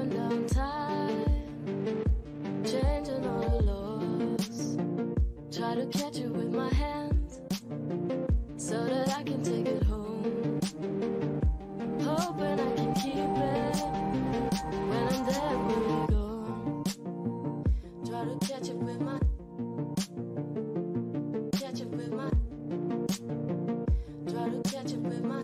slowing down time, changing all the laws. Try to catch it with my hands so that I can take it home. Hoping I can keep it when I'm there, when we go. Try to catch it with my, catch it with my, try to catch it with my.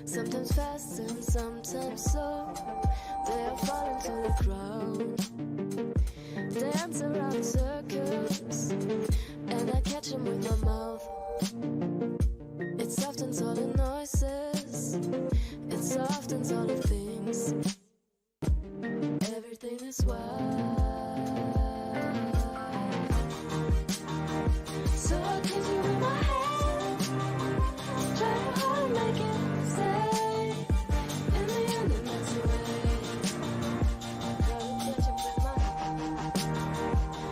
Sometimes fast and sometimes slow, they are falling to the ground. Dance around circles, and I catch them with my mouth. It softens all the noises, it softens all the things. Everything is wild. So I kiss you with my hand, try to hold and make it stay. In the end it melts away. Gotta catch it with my,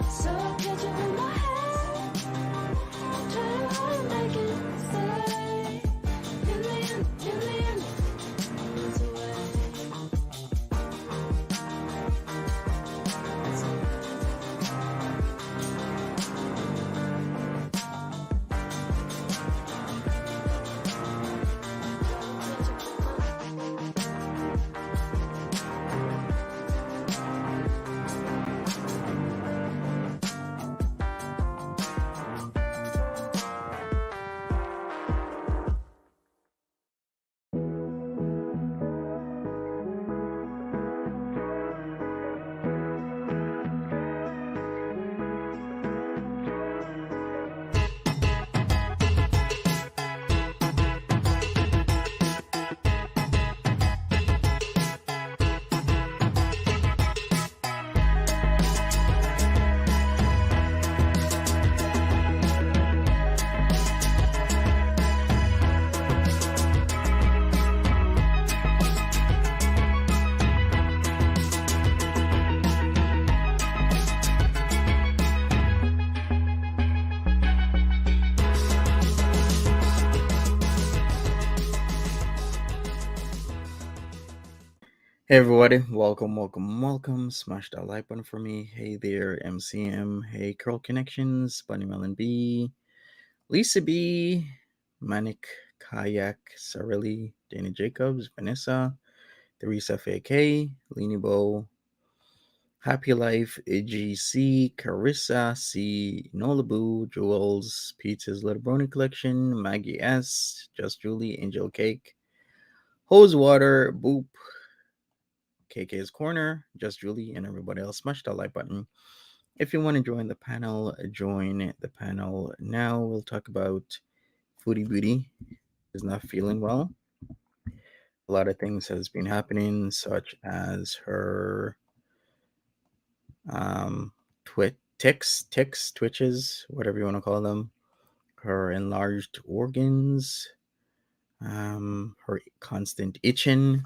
so I catch it with my hand, try to hold and make it stay. In the end it melts away. Hey everybody, welcome. Smash that like button for me. Hey there, MCM. Hey, Curl Connections, Bunny Melon B, Lisa B, Manic, Kayak, Sarili, Danny Jacobs, Vanessa, Theresa FAK, Leany Bo, Happy Life, AGC, Carissa, C, Nolabu, Jules, Pizza's Little Brony Collection, Maggie S, Just Julie, Angel Cake, Hose Water, Boop, KK's Corner, Just Julie, and everybody else. Smash that like button. If you want to join the panel, join the panel now. We'll talk about Foodie Beauty. Is not feeling well. A lot of things has been happening, such as her twitches, whatever you want to call them, her enlarged organs, her constant itching,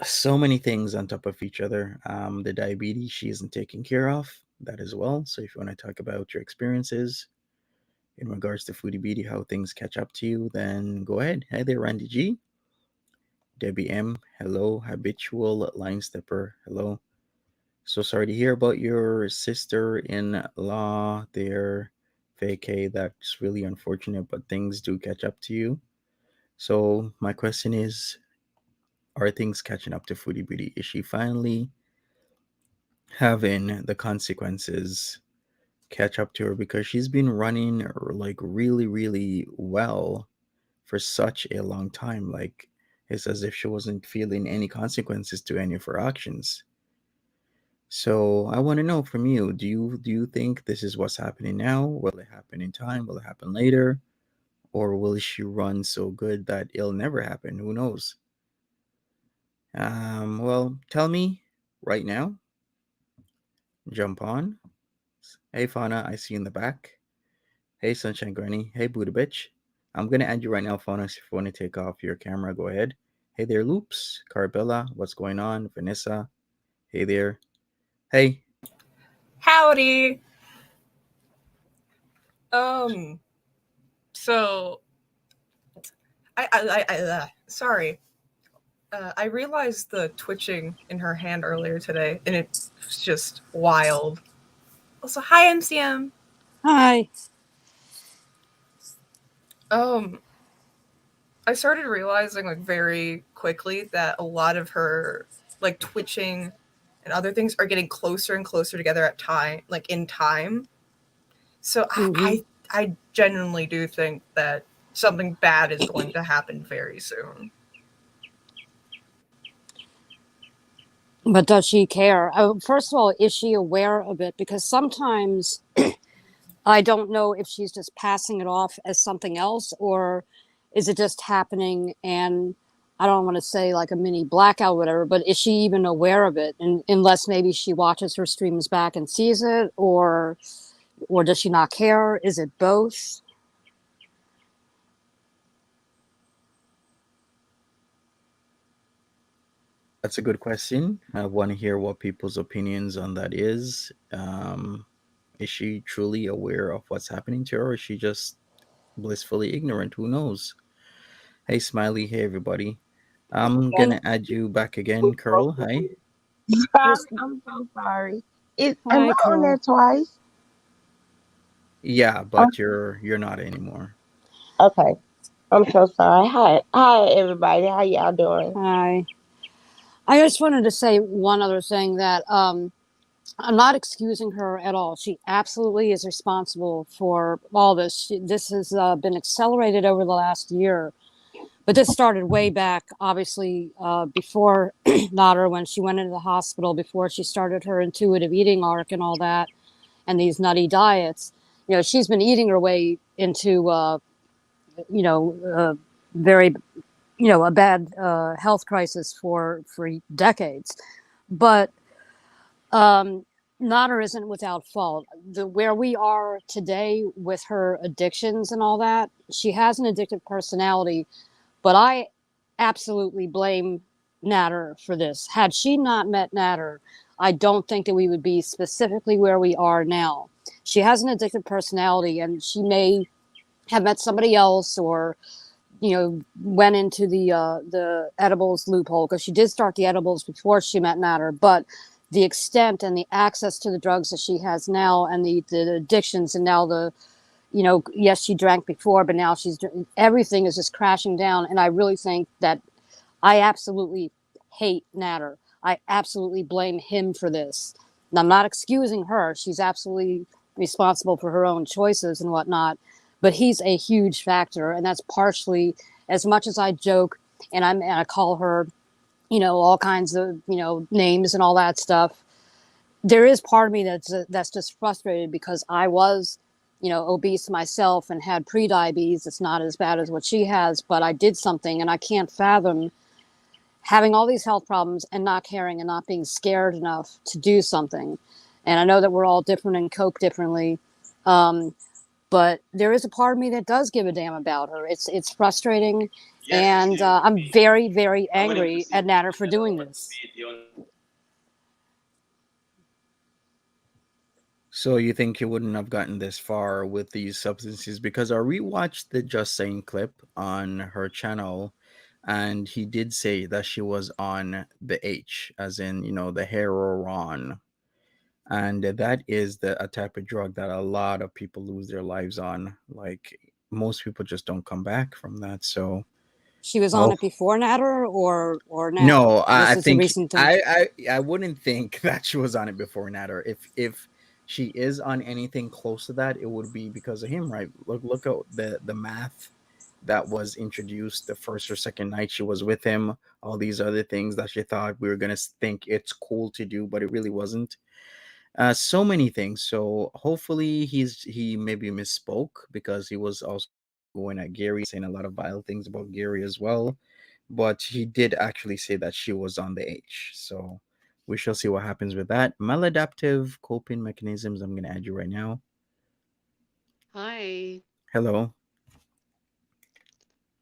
so many things on top of each other. The diabetes she isn't taking care of, that as well. So if you want to talk about your experiences in regards to Foodie Beauty, how things catch up to you, then go ahead. Hi there, Randy G. Debbie M, hello. Habitual Line Stepper, hello. So sorry to hear about your sister-in-law there, vacay. That's really unfortunate, but things do catch up to you. So my question is, are things catching up to Foodie Beauty? Is she finally having the consequences catch up to her, because she's been running like really, really well for such a long time? Like, it's as if she wasn't feeling any consequences to any of her actions. So I want to know from you, do you think this is what's happening now? Will it happen in time? Will it happen later? Or will she run so good that it'll never happen? Who knows? Well, tell me right now. Jump on. Hey Fauna, I see you in the back. Hey Sunshine Granny. Hey Buddha Bitch. I'm gonna add you right now, Fauna. So if you want to take off your camera, go ahead. Hey there, Loops. Carabella, what's going on? Vanessa. Hey there. Hey. Howdy. Um. So sorry. I realized the twitching in her hand earlier today, and it's just wild. Also, hi MCM. Hi. I started realizing like very quickly that a lot of her like twitching and other things are getting closer and closer together at time, like in time. So I genuinely do think that something bad is going to happen very soon. But does she care? First of all, is she aware of it? Because sometimes I don't know if she's just passing it off as something else, or is it just happening and I don't want to say like a mini blackout or whatever, but is she even aware of it? And unless maybe she watches her streams back and sees it, or does she not care? Is it both? That's a good question. I want to hear what people's opinions on that is she truly aware of what's happening to her, or is she just blissfully ignorant? Who knows? Hey, Smiley. Hey, everybody. I'm gonna add you back again, Curl. Hi. Chris, I'm so sorry. Am hi, I on there Carl. twice? Yeah, but you're not anymore. Okay. I'm so sorry. Hi, everybody. How y'all doing? Hi. I just wanted to say one other thing that I'm not excusing her at all. She absolutely is responsible for all this. This has been accelerated over the last year, but this started way back, obviously, before Nader, when she went into the hospital, before she started her intuitive eating arc and all that, and these nutty diets. You know, she's been eating her way into, you know, very, a bad health crisis for decades. But Nada isn't without fault. Where we are today with her addictions and all that, she has an addictive personality, but I absolutely blame Nader for this. Had she not met Nader, I don't think that we would be specifically where we are now. She has an addictive personality, and she may have met somebody else, or went into the edibles loophole, because she did start the edibles before she met Nader. But the extent and the access to the drugs that she has now, and the addictions, and now yes, she drank before, but now everything is just crashing down. And I really think that I absolutely hate Nader. I absolutely blame him for this. And I'm not excusing her. She's absolutely responsible for her own choices and whatnot. But he's a huge factor. And that's partially, as much as I joke and I call her, all kinds of, names and all that stuff, there is part of me that's just frustrated, because I was, obese myself and had pre-diabetes. It's not as bad as what she has, but I did something, and I can't fathom having all these health problems and not caring and not being scared enough to do something. And I know that we're all different and cope differently. But there is a part of me that does give a damn about her. It's frustrating. And I'm very, very angry at Nader for doing this. So you think you wouldn't have gotten this far with these substances? Because I rewatched the Just Saying clip on her channel, and he did say that she was on the H, as in, the heroin. and that is a type of drug that a lot of people lose their lives on. Like most people just don't come back from that. So She was on oh it before Nader or now? no, This I is a think recent thing. I wouldn't think that she was on it before Nader. If she is on anything close to that, it would be because of him, right? Look at the math that was introduced the first or second night she was with him. All these other things that she thought we were gonna think it's cool to do, but it really wasn't. So many things. So hopefully he maybe misspoke because he was also going at Gary, saying a lot of vile things about Gary as well. But he did actually say that she was on the H. So we shall see what happens with that. Maladaptive coping mechanisms. I'm gonna add you right now. Hi, Hello.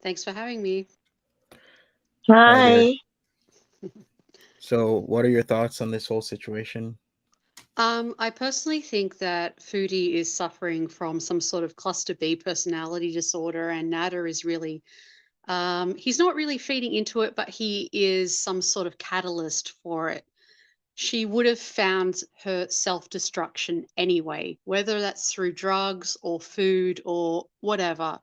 thanks for having me. Hi there. Hi. So what are your thoughts on this whole situation? I personally think that Foodie is suffering from some sort of cluster B personality disorder, and Nader is really, he's not really feeding into it, but he is some sort of catalyst for it. She would have found her self-destruction anyway, whether that's through drugs or food or whatever.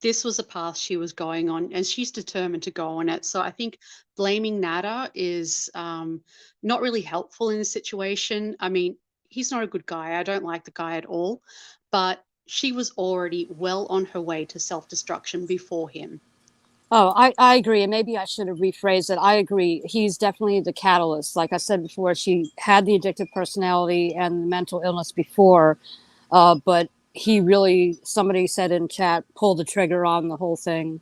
This was a path she was going on, and she's determined to go on it. So I think blaming Nada is not really helpful in this situation. I mean, he's not a good guy. I don't like the guy at all, but she was already well on her way to self destruction before him. Oh, I agree. And maybe I should have rephrased it. I agree. He's definitely the catalyst. Like I said before, she had the addictive personality and the mental illness before, but he really, somebody said in chat, pulled the trigger on the whole thing.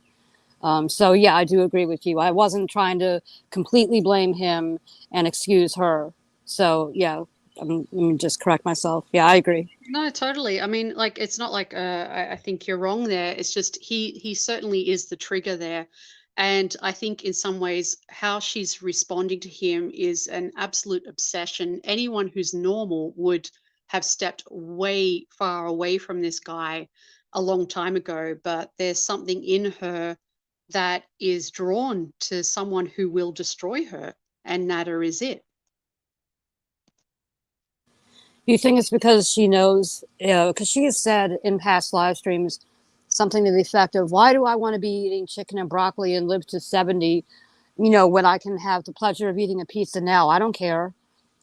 So, yeah, I do agree with you. I wasn't trying to completely blame him and excuse her. So, yeah, let me just correct myself. Yeah, I agree. No, totally. I mean, like, it's not like I think you're wrong there. It's just he certainly is the trigger there. And I think in some ways, how she's responding to him is an absolute obsession. Anyone who's normal would have stepped way far away from this guy a long time ago. But there's something in her that is drawn to someone who will destroy her. And Nada is it. Do you think it's because she knows, because she has said in past live streams something to the effect of, why do I want to be eating chicken and broccoli and live to 70, when I can have the pleasure of eating a pizza now? I don't care.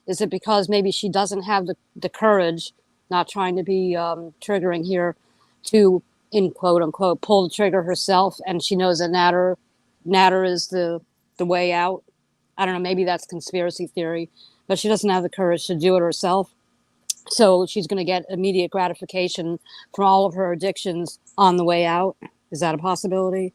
Is it because maybe she doesn't have the courage, not trying to be triggering here, to, in quote unquote, pull the trigger herself, and she knows that Nader is the way out? I don't know, maybe that's conspiracy theory, but she doesn't have the courage to do it herself. So she's going to get immediate gratification from all of her addictions on the way out. Is that a possibility?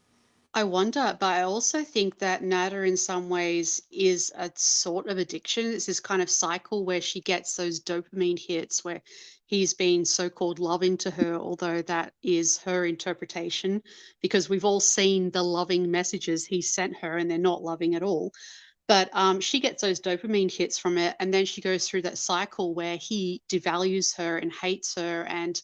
I wonder, but I also think that Nada in some ways is a sort of addiction. It's this kind of cycle where she gets those dopamine hits where he's been so-called loving to her, although that is her interpretation, because we've all seen the loving messages he sent her and they're not loving at all. But she gets those dopamine hits from it, and then she goes through that cycle where he devalues her and hates her, and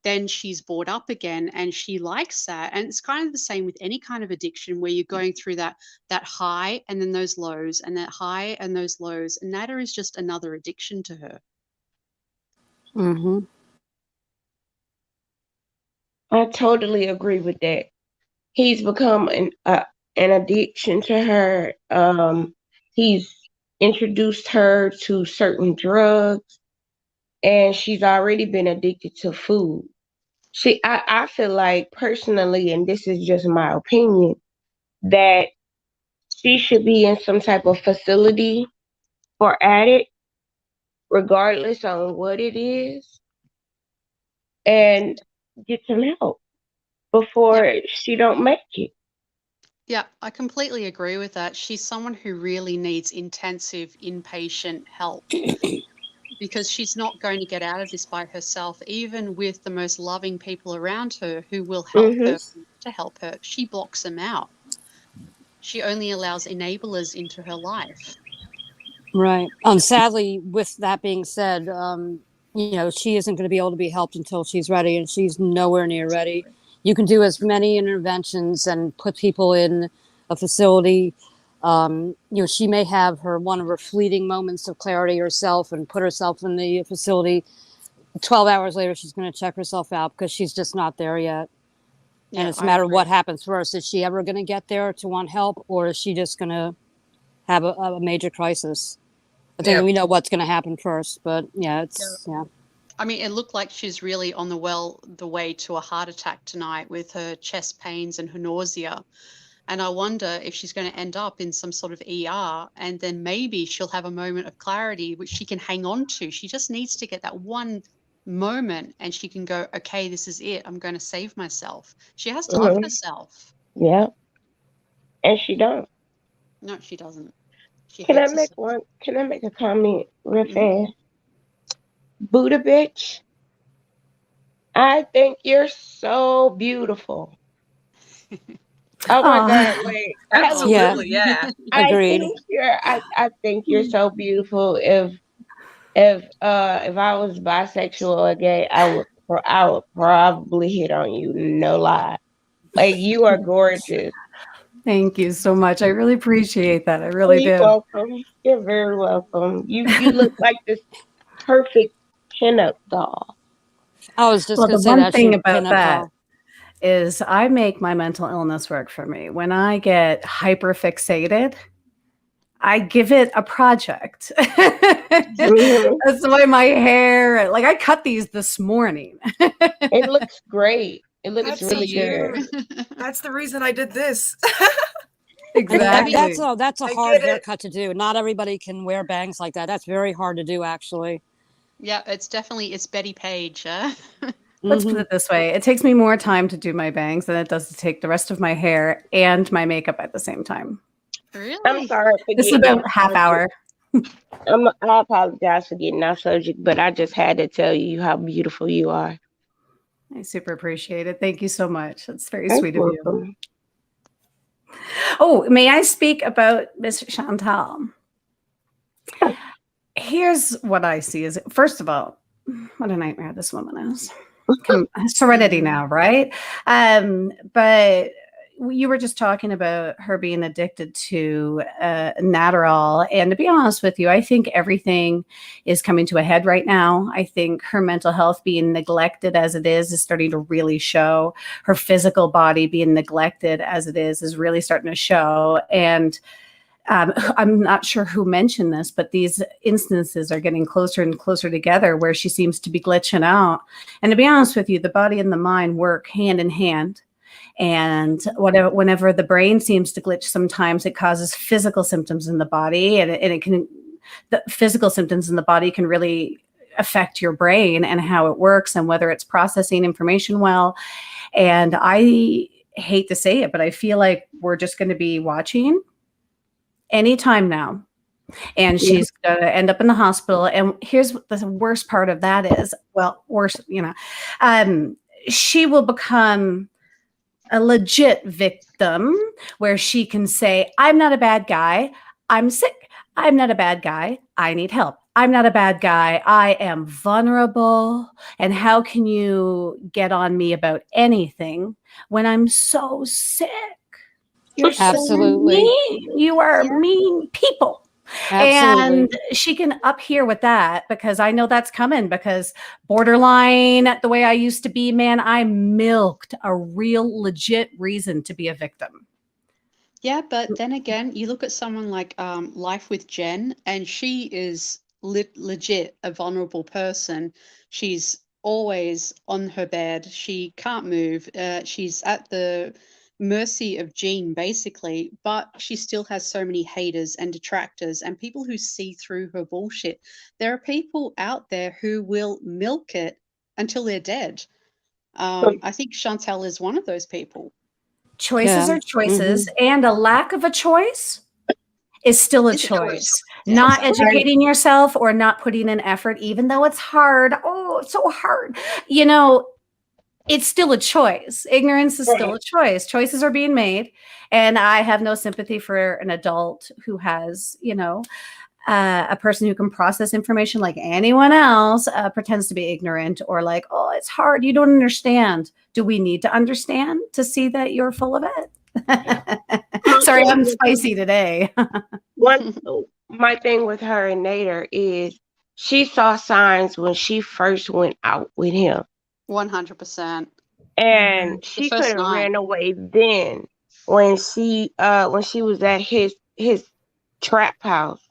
then she's brought up again, and she likes that. And it's kind of the same with any kind of addiction where you're going through that high and then those lows, and that high and those lows. And Nada is just another addiction to her. Mm-hmm. I totally agree with that. He's become an addiction to her. He's introduced her to certain drugs, and she's already been addicted to food. I feel like personally, and this is just my opinion, that she should be in some type of facility for addicts, regardless on what it is, and get some help Yeah. before she don't make it. Yeah, I completely agree with that. She's someone who really needs intensive inpatient help because she's not going to get out of this by herself, even with the most loving people around her who will help Hmm. her to help her. She blocks them out. She only allows enablers into her life. Right. Sadly, with that being said, she isn't going to be able to be helped until she's ready, and she's nowhere near ready. You can do as many interventions and put people in a facility, She may have one of her fleeting moments of clarity herself and put herself in the facility. 12 hours later, she's going to check herself out because she's just not there yet. And it's a matter of what happens first. Is she ever going to get there to want help, or is she just going to have a major crisis? I think we know what's going to happen first, but yeah. I mean, it looked like she's really on the way to a heart attack tonight with her chest pains and her nausea. And I wonder if she's going to end up in some sort of ER, and then maybe she'll have a moment of clarity, which she can hang on to. She just needs to get that one moment and she can go, okay, this is it. I'm going to save myself. She has to love herself. Yeah. And she don't. No, she doesn't. Can I make a comment real fast? Buddha bitch, I think you're so beautiful. Oh my God! Wait, absolutely, yeah. Agreed. I think you're so beautiful. If I was bisexual or gay, I would probably hit on you. No lie. Like, you are gorgeous. Thank you so much. I really appreciate that. I really do. You're welcome. You're very welcome. You look like this perfect pinup doll. I was just going to say the one that thing about that is I make my mental illness work for me. When I get hyper fixated, I give it a project. That's why my hair, like, I cut these this morning. It looks great. It looks really good. That's the reason I did this. Exactly. That's a hard haircut to do. Not everybody can wear bangs like that. That's very hard to do, actually. Yeah, it's Betty Page. Let's put it this way. It takes me more time to do my bangs than it does to take the rest of my hair and my makeup at the same time. Really? I'm sorry. It's about half hour. I apologize for getting off subject, but I just had to tell you how beautiful you are. I super appreciate it. Thank you so much. That's very sweet of you. Oh, may I speak about Miss Chantal? Here's what I see is, first of all, what a nightmare this woman is. Serenity now, right? But you were just talking about her being addicted to Nader. And to be honest with you, I think everything is coming to a head right now. I think her mental health being neglected as it is starting to really show. Her physical body being neglected as it is really starting to show. And I'm not sure who mentioned this, but these instances are getting closer and closer together where she seems to be glitching out. And to be honest with you, the body and the mind work hand in hand. And whenever the brain seems to glitch, sometimes it causes physical symptoms in the body, and the physical symptoms in the body can really affect your brain and how it works and whether it's processing information well. And I hate to say it, but I feel like we're just going to be watching anytime now. And she's going to end up in the hospital. And here's the worst part of that is, well, worse, she will become a legit victim where she can say, I'm not a bad guy. I'm sick. I'm not a bad guy. I need help. I'm not a bad guy. I am vulnerable. And how can you get on me about anything when I'm so sick? You're Absolutely. so mean. You are mean people. Absolutely. And she can up here with that because I know that's coming because borderline, the way I used to be, man, I milked a real legit reason to be a victim. Yeah, but then again, you look at someone like Life with Jen, and she is legit a vulnerable person. She's always on her bed. She can't move. She's at the mercy of Gene, basically, but she still has so many haters and detractors and people who see through her bullshit. There are people out there who will milk it until they're dead. I think Chantal is one of those people. Choices are choices, and a lack of a choice is still a choice. Not educating yourself or not putting in effort, even though it's hard. Oh, it's so hard. It's still a choice. Ignorance is still a choice. Choices are being made. And I have no sympathy for an adult who has, a person who can process information like anyone else pretends to be ignorant or like, oh, it's hard. You don't understand. Do we need to understand to see that you're full of it? Sorry, thing I'm with spicy today. one my thing with her and Nader is she saw signs when she first went out with him. 100%. And Mhm. The she could first have night. ran away then when she was at his trap house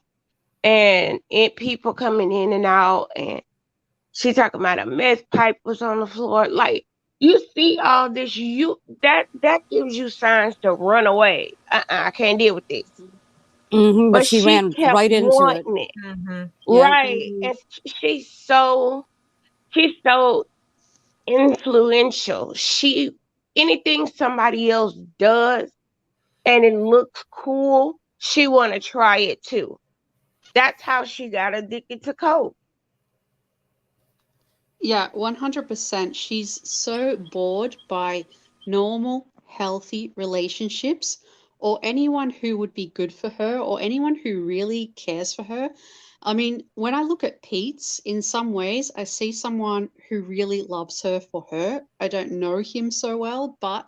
and people coming in and out and she talking about a meth pipe was on the floor. Like you see all this, that gives you signs to run away. I can't deal with this. But But she she ran kept right into it. wanting it. Mhm. Yeah. Right. And she's so influential. Anything somebody else does and it looks cool, she want to try it too. That's how she got addicted to coke. Yeah, 100%. She's so bored by normal, healthy relationships or anyone who would be good for her or anyone who really cares for her. I mean, when I look at Pete's, in some ways, I see someone who really loves her for her. I don't know him so well, but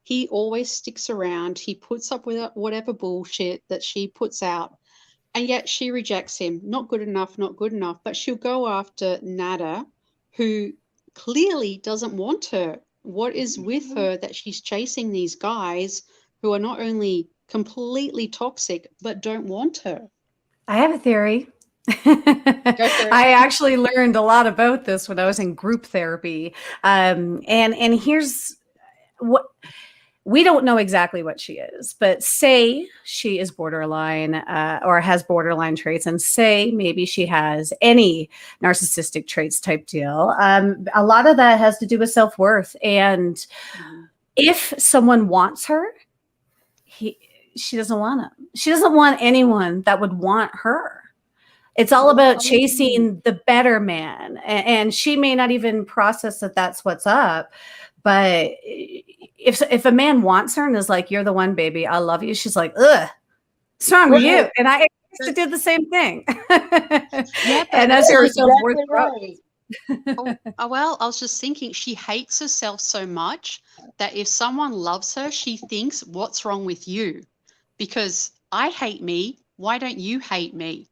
he always sticks around. He puts up with whatever bullshit that she puts out. And yet she rejects him. Not good enough, not good enough. But she'll go after Nada, who clearly doesn't want her. What is with her that she's chasing these guys who are not only completely toxic, but don't want her? I have a theory. Go for it. I actually learned a lot about this when I was in group therapy. And here's what we don't know exactly what she is, but say she is borderline or has borderline traits, and say maybe she has any narcissistic traits type deal. A lot of that has to do with self-worth. And if someone wants her, she doesn't want him. She doesn't want anyone that would want her. It's all about chasing the better man. And she may not even process that that's what's up. But if a man wants her and is like, you're the one, baby, I love you, she's like, ugh, what's wrong with you? Right. And I used to do the same thing. Yeah, but And that's That's her self-worth. exactly right. well, I was just thinking she hates herself so much that if someone loves her, she thinks, what's wrong with you? Because I hate me. Why don't you hate me?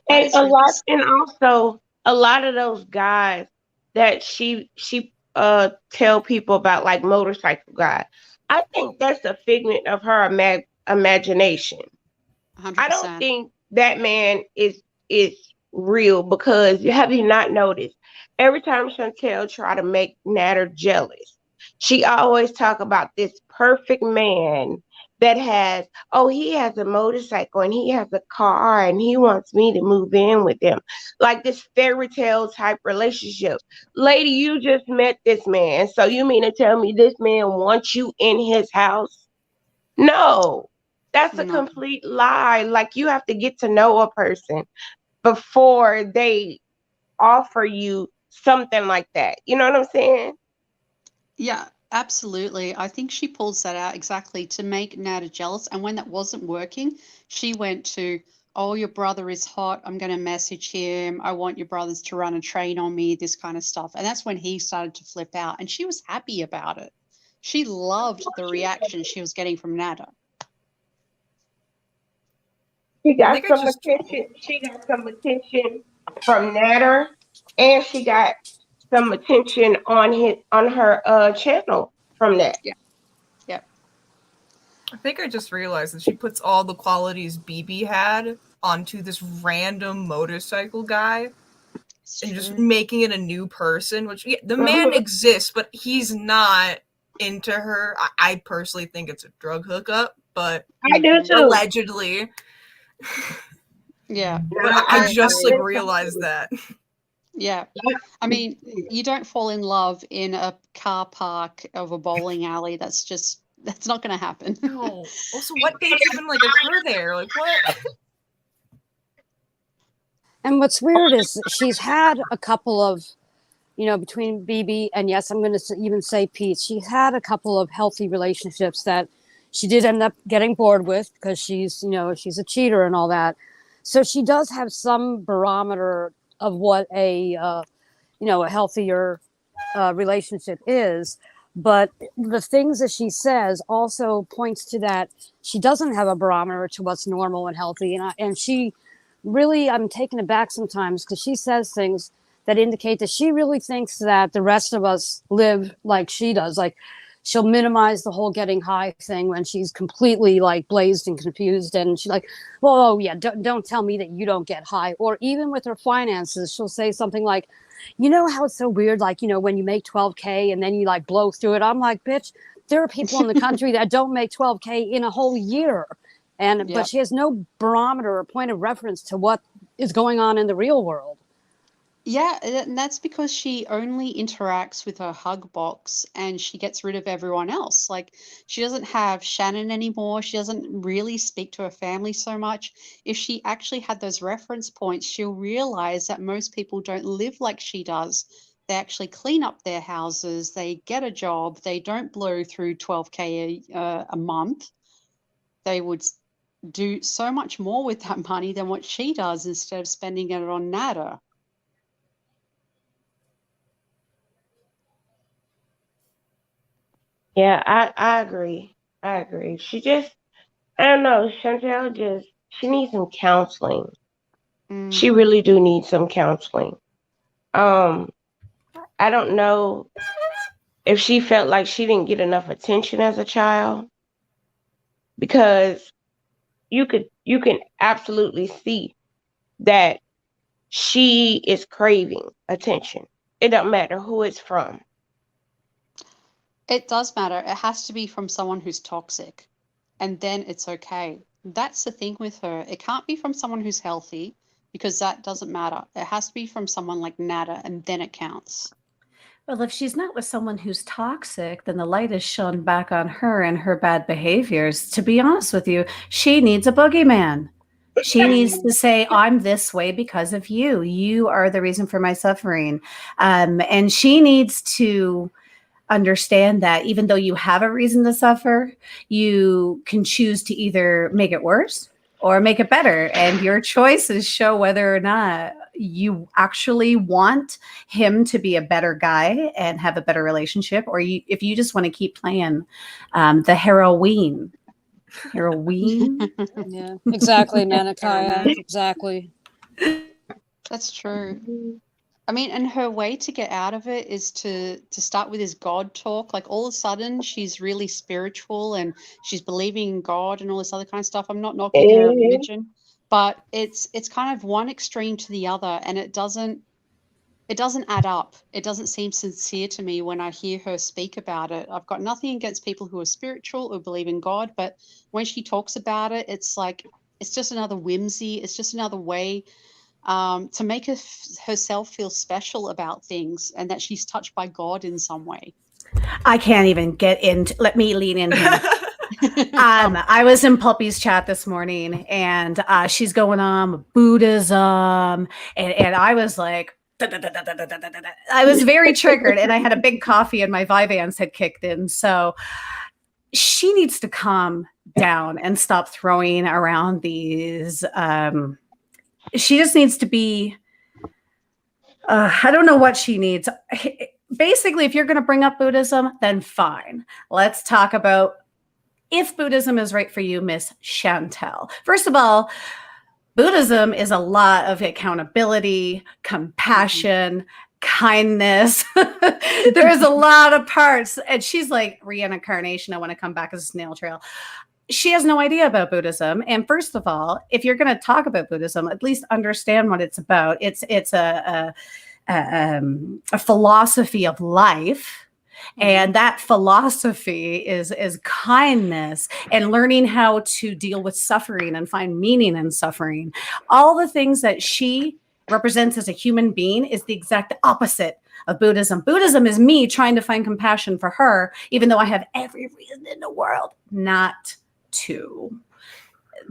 That And is really and also a lot of those guys that she tell people about, like motorcycle guy, I think that's a figment of her imagination. I don't 100%. think that man is real, because have you not noticed every time Chantel try to make Natter jealous, she always talk about this perfect man that has, oh, he has a motorcycle and he has a car and he wants me to move in with him, like this fairy tale type relationship. Lady, you just met this man, so you mean to tell me this man wants you in his house? No, that's a No. complete lie. Like you have to get to know a person before they offer you something like that. You know what I'm saying? Yeah, absolutely. I think she pulls that out exactly to make Nada jealous. And when that wasn't working, she went to, oh, your brother is hot. I'm going to message him. I want your brothers to run a train on me, this kind of stuff. And that's when he started to flip out. And she was happy about it. She loved the reaction she was getting from Nada. She I got think I some just attention. She got some attention from Nader, and she got some attention on her channel from that. Yeah. Yep. I think I just realized that she puts all the qualities BB had onto this random motorcycle guy It's and just true. making it a new person, which the man Mhm. exists, but he's not into her. I personally think it's a drug hookup, but I do too. allegedly. Yeah. But I I just agree. realized that. Yeah. I mean, you don't fall in love in a car park of a bowling alley. That's not going to happen. No. Also, what dates even occur there? Like what? And what's weird is she's had a couple of, between BB and, yes, I'm going to even say Pete, she's had a couple of healthy relationships that she did end up getting bored with because she's a cheater and all that. So she does have some barometer of what a healthier relationship is. But the things that she says also points to that she doesn't have a barometer to what's normal and healthy. And she really, I'm taken aback sometimes because she says things that indicate that she really thinks that the rest of us live like she does. Like she'll minimize the whole getting high thing when she's completely like blazed and confused. And she's like, well, oh yeah, don't tell me that you don't get high. Or even with her finances, she'll say something like, you know how it's so weird, like, you know, when you make 12K and then you like blow through it. I'm like, bitch, there are people in the country that don't make 12K in a whole year. And but she has no barometer or point of reference to what is going on in the real world. Yeah, and that's because she only interacts with her hug box and she gets rid of everyone else. Like, she doesn't have Shannon anymore. She doesn't really speak to her family so much. If she actually had those reference points, she'll realize that most people don't live like she does. They actually clean up their houses, they get a job, they don't blow through 12K a month. They would do so much more with that money than what she does instead of spending it on Nader. Yeah, I agree. I agree. She just, I don't know, Chantel just, she needs some counseling. She really do need some counseling. I don't know if she felt like she didn't get enough attention as a child, because you can absolutely see that she is craving attention. It don't matter who it's from. It does matter. It has to be from someone who's toxic, and then it's okay. That's the thing with her. It can't be from someone who's healthy because that doesn't matter. It has to be from someone like Nader, and then it counts. Well, if she's not with someone who's toxic, then the light is shone back on her and her bad behaviors. To be honest with you, she needs a boogeyman. She needs to say, I'm this way because of you. You are the reason for my suffering. And she needs to understand that even though you have a reason to suffer, you can choose to either make it worse or make it better. And your choices show whether or not you actually want him to be a better guy and have a better relationship, or if you just want to keep playing the heroine. Yeah, exactly, Manakaya. Exactly. That's true. I mean, and her way to get out of it is to start with this God talk. Like, all of a sudden, she's really spiritual and she's believing in God and all this other kind of stuff. I'm not knocking her religion, but it's kind of one extreme to the other, and it doesn't add up. It doesn't seem sincere to me when I hear her speak about it. I've got nothing against people who are spiritual or believe in God, but when she talks about it, it's like it's just another whimsy. It's just another way to make herself feel special about things and that she's touched by God in some way. I can't even get into. Let me lean in here. I was in Puppy's chat this morning, and she's going on Buddhism, and I was like, I was very triggered, and I had a big coffee, and my Vyvanse had kicked in. So she needs to calm down and stop throwing around these. She just needs to be. I don't know what she needs. Basically, if you're going to bring up Buddhism, then fine. Let's talk about if Buddhism is right for you, Miss Chantel. First of all, Buddhism is a lot of accountability, compassion, kindness. There's a lot of parts. And she's like reincarnation. I want to come back as a snail trail. She has no idea about Buddhism. And first of all, if you're going to talk about Buddhism, at least understand what it's about. It's a philosophy of life. And that philosophy is kindness and learning how to deal with suffering and find meaning in suffering. All the things that she represents as a human being is the exact opposite of Buddhism. Buddhism is me trying to find compassion for her, even though I have every reason in the world not to.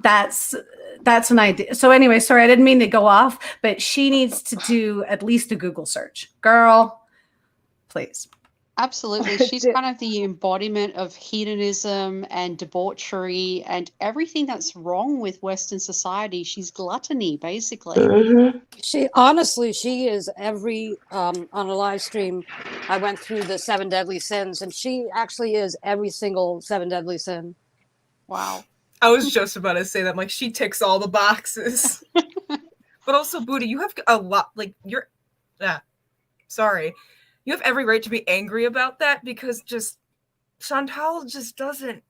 That's an idea. So anyway, sorry, I didn't mean to go off, but she needs to do at least a Google search. Girl, please. Absolutely. She's kind of the embodiment of hedonism and debauchery and everything that's wrong with Western society. She's gluttony, basically. Mm-hmm. She is every on a live stream. I went through the 7 deadly sins, and she actually is every single 7 deadly sin. Wow. I was just about to say that. Like, she ticks all the boxes. But also, Booty, you have a lot. Like, sorry. You have every right to be angry about that, because just Chantal just doesn't.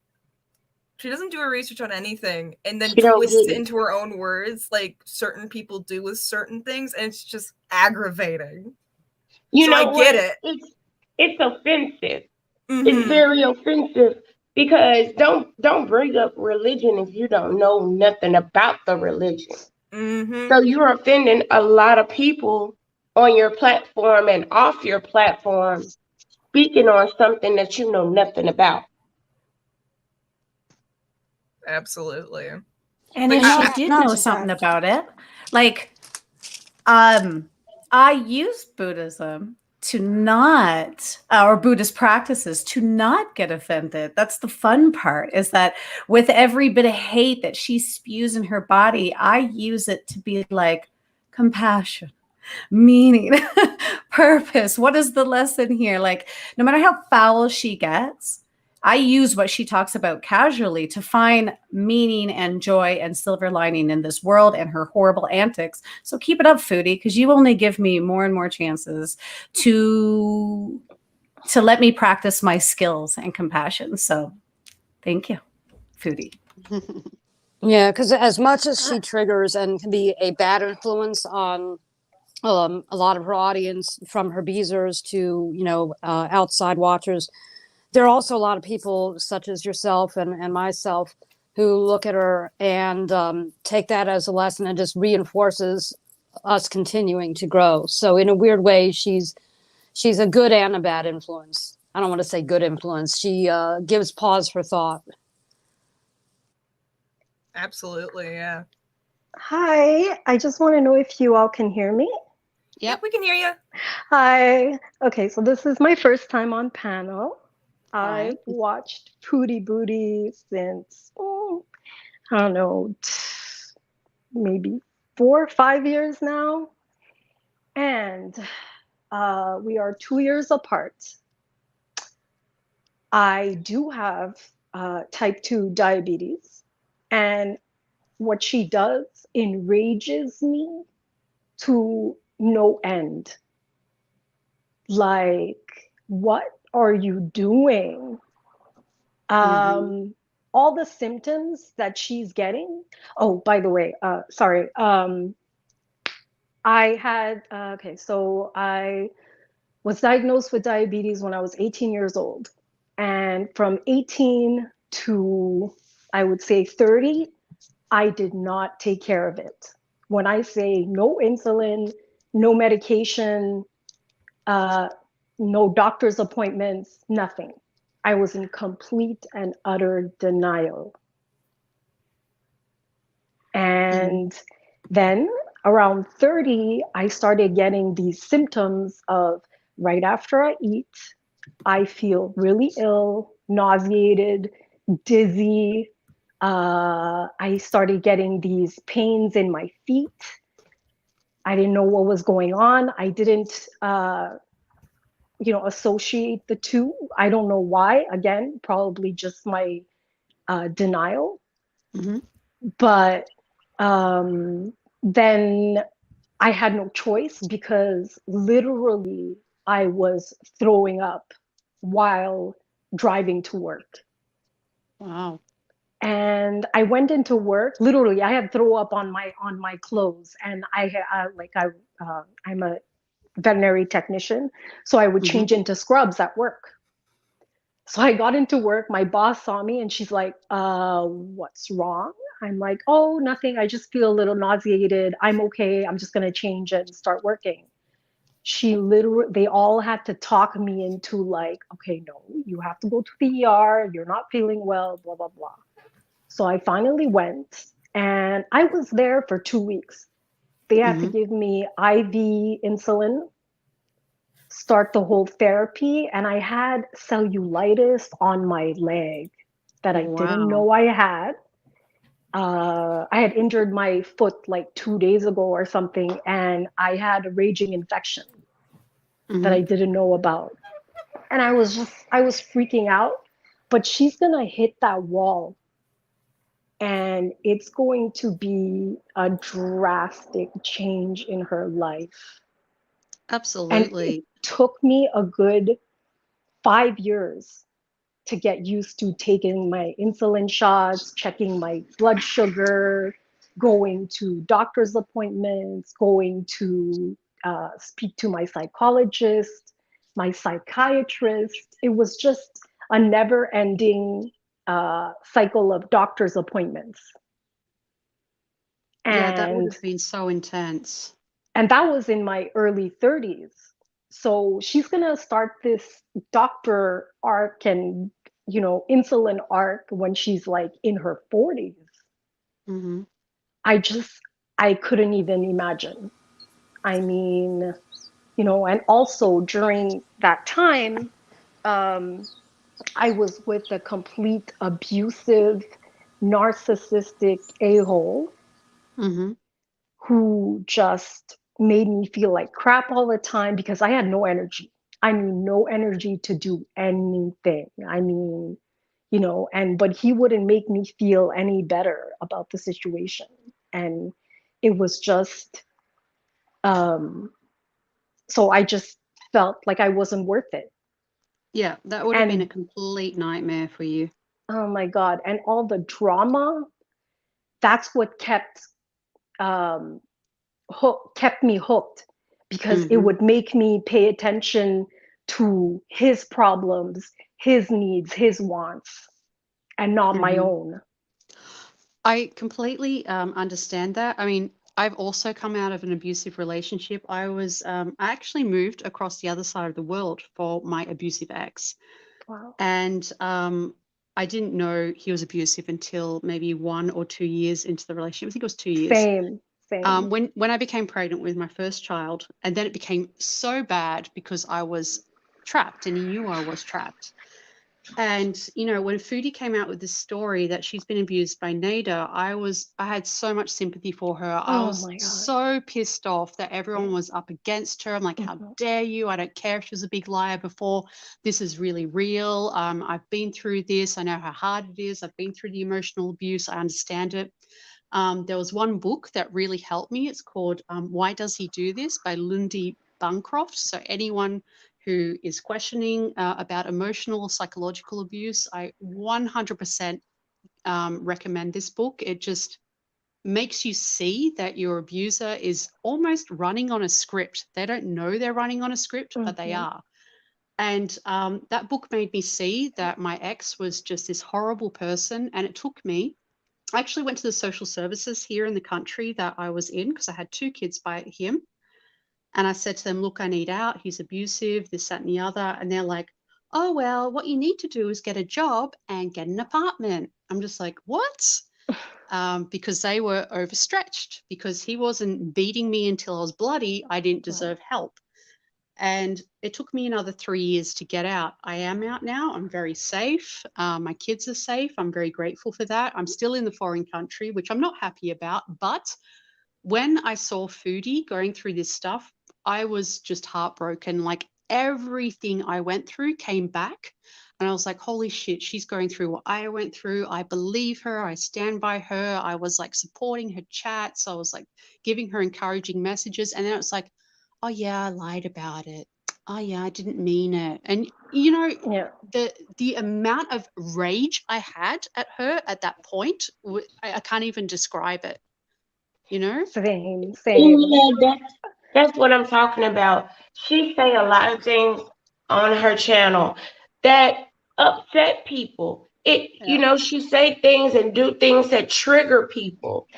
She doesn't do her research on anything and then twists it into her own words like certain people do with certain things, and it's just aggravating. You know I get it. It's offensive. Mm-hmm. It's very offensive, because don't bring up religion if you don't know nothing about the religion. Mm-hmm. So you're offending a lot of people on your platform and off your platform, speaking on something that you know nothing about. Absolutely. And if she did know something about it, like, I use Buddhism to not, or Buddhist practices to not get offended. That's the fun part, is that with every bit of hate that she spews in her body, I use it to be like compassion, meaning, purpose. What is the lesson here? Like, no matter how foul she gets, I use what she talks about casually to find meaning and joy and silver lining in this world and her horrible antics. So keep it up, Foodie, because you only give me more and more chances to let me practice my skills and compassion. So thank you, Foodie. Yeah, because as much as she triggers and can be a bad influence on a lot of her audience, from her beezers to, outside watchers, there are also a lot of people such as yourself and myself who look at her and take that as a lesson and just reinforces us continuing to grow. So in a weird way, she's a good and a bad influence. I don't want to say good influence. She gives pause for thought. Absolutely, yeah. Hi, I just want to know if you all can hear me. Yep, we can hear you. Hi. Okay, so this is my first time on panel. I've watched Foodie Beauty since, I don't know, maybe 4 or 5 years now. And we are 2 years apart. I do have type 2 diabetes. And what she does enrages me to no end. Like, what are you doing? All the symptoms that she's getting. Oh, by the way, sorry. I had, so I was diagnosed with diabetes when I was 18 years old. And from 18 to, I would say 30, I did not take care of it. When I say no insulin, no medication, no doctor's appointments, nothing. I was in complete and utter denial. And then around 30, I started getting these symptoms of right after I eat, I feel really ill, nauseated, dizzy. I started getting these pains in my feet. I didn't know what was going on. I didn't associate the two. I don't know why. Again, probably just my denial. But then I had no choice, because literally I was throwing up while driving to work. Wow. And I went into work. Literally, I had throw up on my clothes, and I'm a veterinary technician, so I would change into scrubs at work. So I got into work. My boss saw me, and she's like, "What's wrong?" I'm like, "Oh, nothing. I just feel a little nauseated. I'm okay. I'm just gonna change and start working." They all had to talk me into like, "Okay, no, you have to go to the ER. You're not feeling well, blah, blah, blah." So I finally went, and I was there for 2 weeks. They had to give me IV insulin start the whole therapy, and I had cellulitis on my leg that I didn't Wow. know I had. I had injured my foot like 2 days ago or something, and I had a raging infection that I Mhm. didn't know about. And I was freaking out. But she's gonna hit that wall, and it's going to be a drastic change in her life. And it Absolutely. took me a good 5 years to get used to taking my insulin shots, checking my blood sugar, going to doctor's appointments, going to speak to my psychologist, my psychiatrist. It was just a never ending cycle of doctor's appointments. Yeah, that would And have been so intense. that was in my early 30s. So she's going to start this doctor arc and, insulin arc when she's like in her 40s. Hmm. I couldn't even imagine. I mean, and also during that time, I was with a complete abusive, narcissistic a-hole Hmm. who just made me feel like crap all the time because I had no energy. I mean, no energy to do anything. I mean, but he wouldn't make me feel any better about the situation. And it was just, um, so I just felt like I wasn't worth it. Yeah, that would have been a And complete nightmare for you. oh my God, and all the drama, that's what um, kept me hooked because it Hmm. would make me pay attention to his problems, his needs, his wants, and not my Hmm. own. I completely understand that. I mean, I've also come out of an abusive relationship. I actually moved across the other side of the world for my abusive ex. Wow. And I didn't know he was abusive until maybe 1 or 2 years into the relationship. I think it was 2 years. Same. When I became pregnant with my first child, and then it became so bad because I was trapped and he knew I was trapped. And when Foodie came out with this story that she's been abused by Nader, I had so much sympathy for her. I Oh was my God. so pissed off that everyone was up against her. I'm like, how Mhm. dare you? I don't care if she was a big liar before. This is really real. I've been through this. I know how hard it is. I've been through the emotional abuse. I understand it. There was one book that really helped me. It's called Why Does He Do This by Lundi Bancroft. So anyone who is questioning about emotional or psychological abuse, I 100% recommend this book. It just makes you see that your abuser is almost running on a script. They don't know they're running on a script, but they Mhm. are. And that book made me see that my ex was just this horrible person. And it took me, I actually went to the social services here in the country that I was in because I had 2 kids by him. And I said to them, look, I need out. He's abusive, this, that, and the other. And they're like, oh, well, what you need to do is get a job and get an apartment. I'm just like, what? Because they were overstretched because he wasn't beating me until I was bloody. I didn't deserve help. And it took me another 3 years to get out. I am out now. I'm very safe. My kids are safe. I'm very grateful for that. I'm still in the foreign country, which I'm not happy about. But when I saw Foodie going through this stuff, I was just heartbroken. Like everything I went through came back. And I was like, holy shit, she's going through what I went through. I believe her. I stand by her. I was like supporting her chats. I was like giving her encouraging messages. And then it was like, oh, yeah, I lied about it. Oh, yeah, I didn't mean it. And, Yeah. the amount of rage I had at her at that point, I can't even describe it, you know? Same. Yeah, that's what I'm talking about. She say a lot of things on her channel that upset people. Yeah. She say things and do things that trigger people.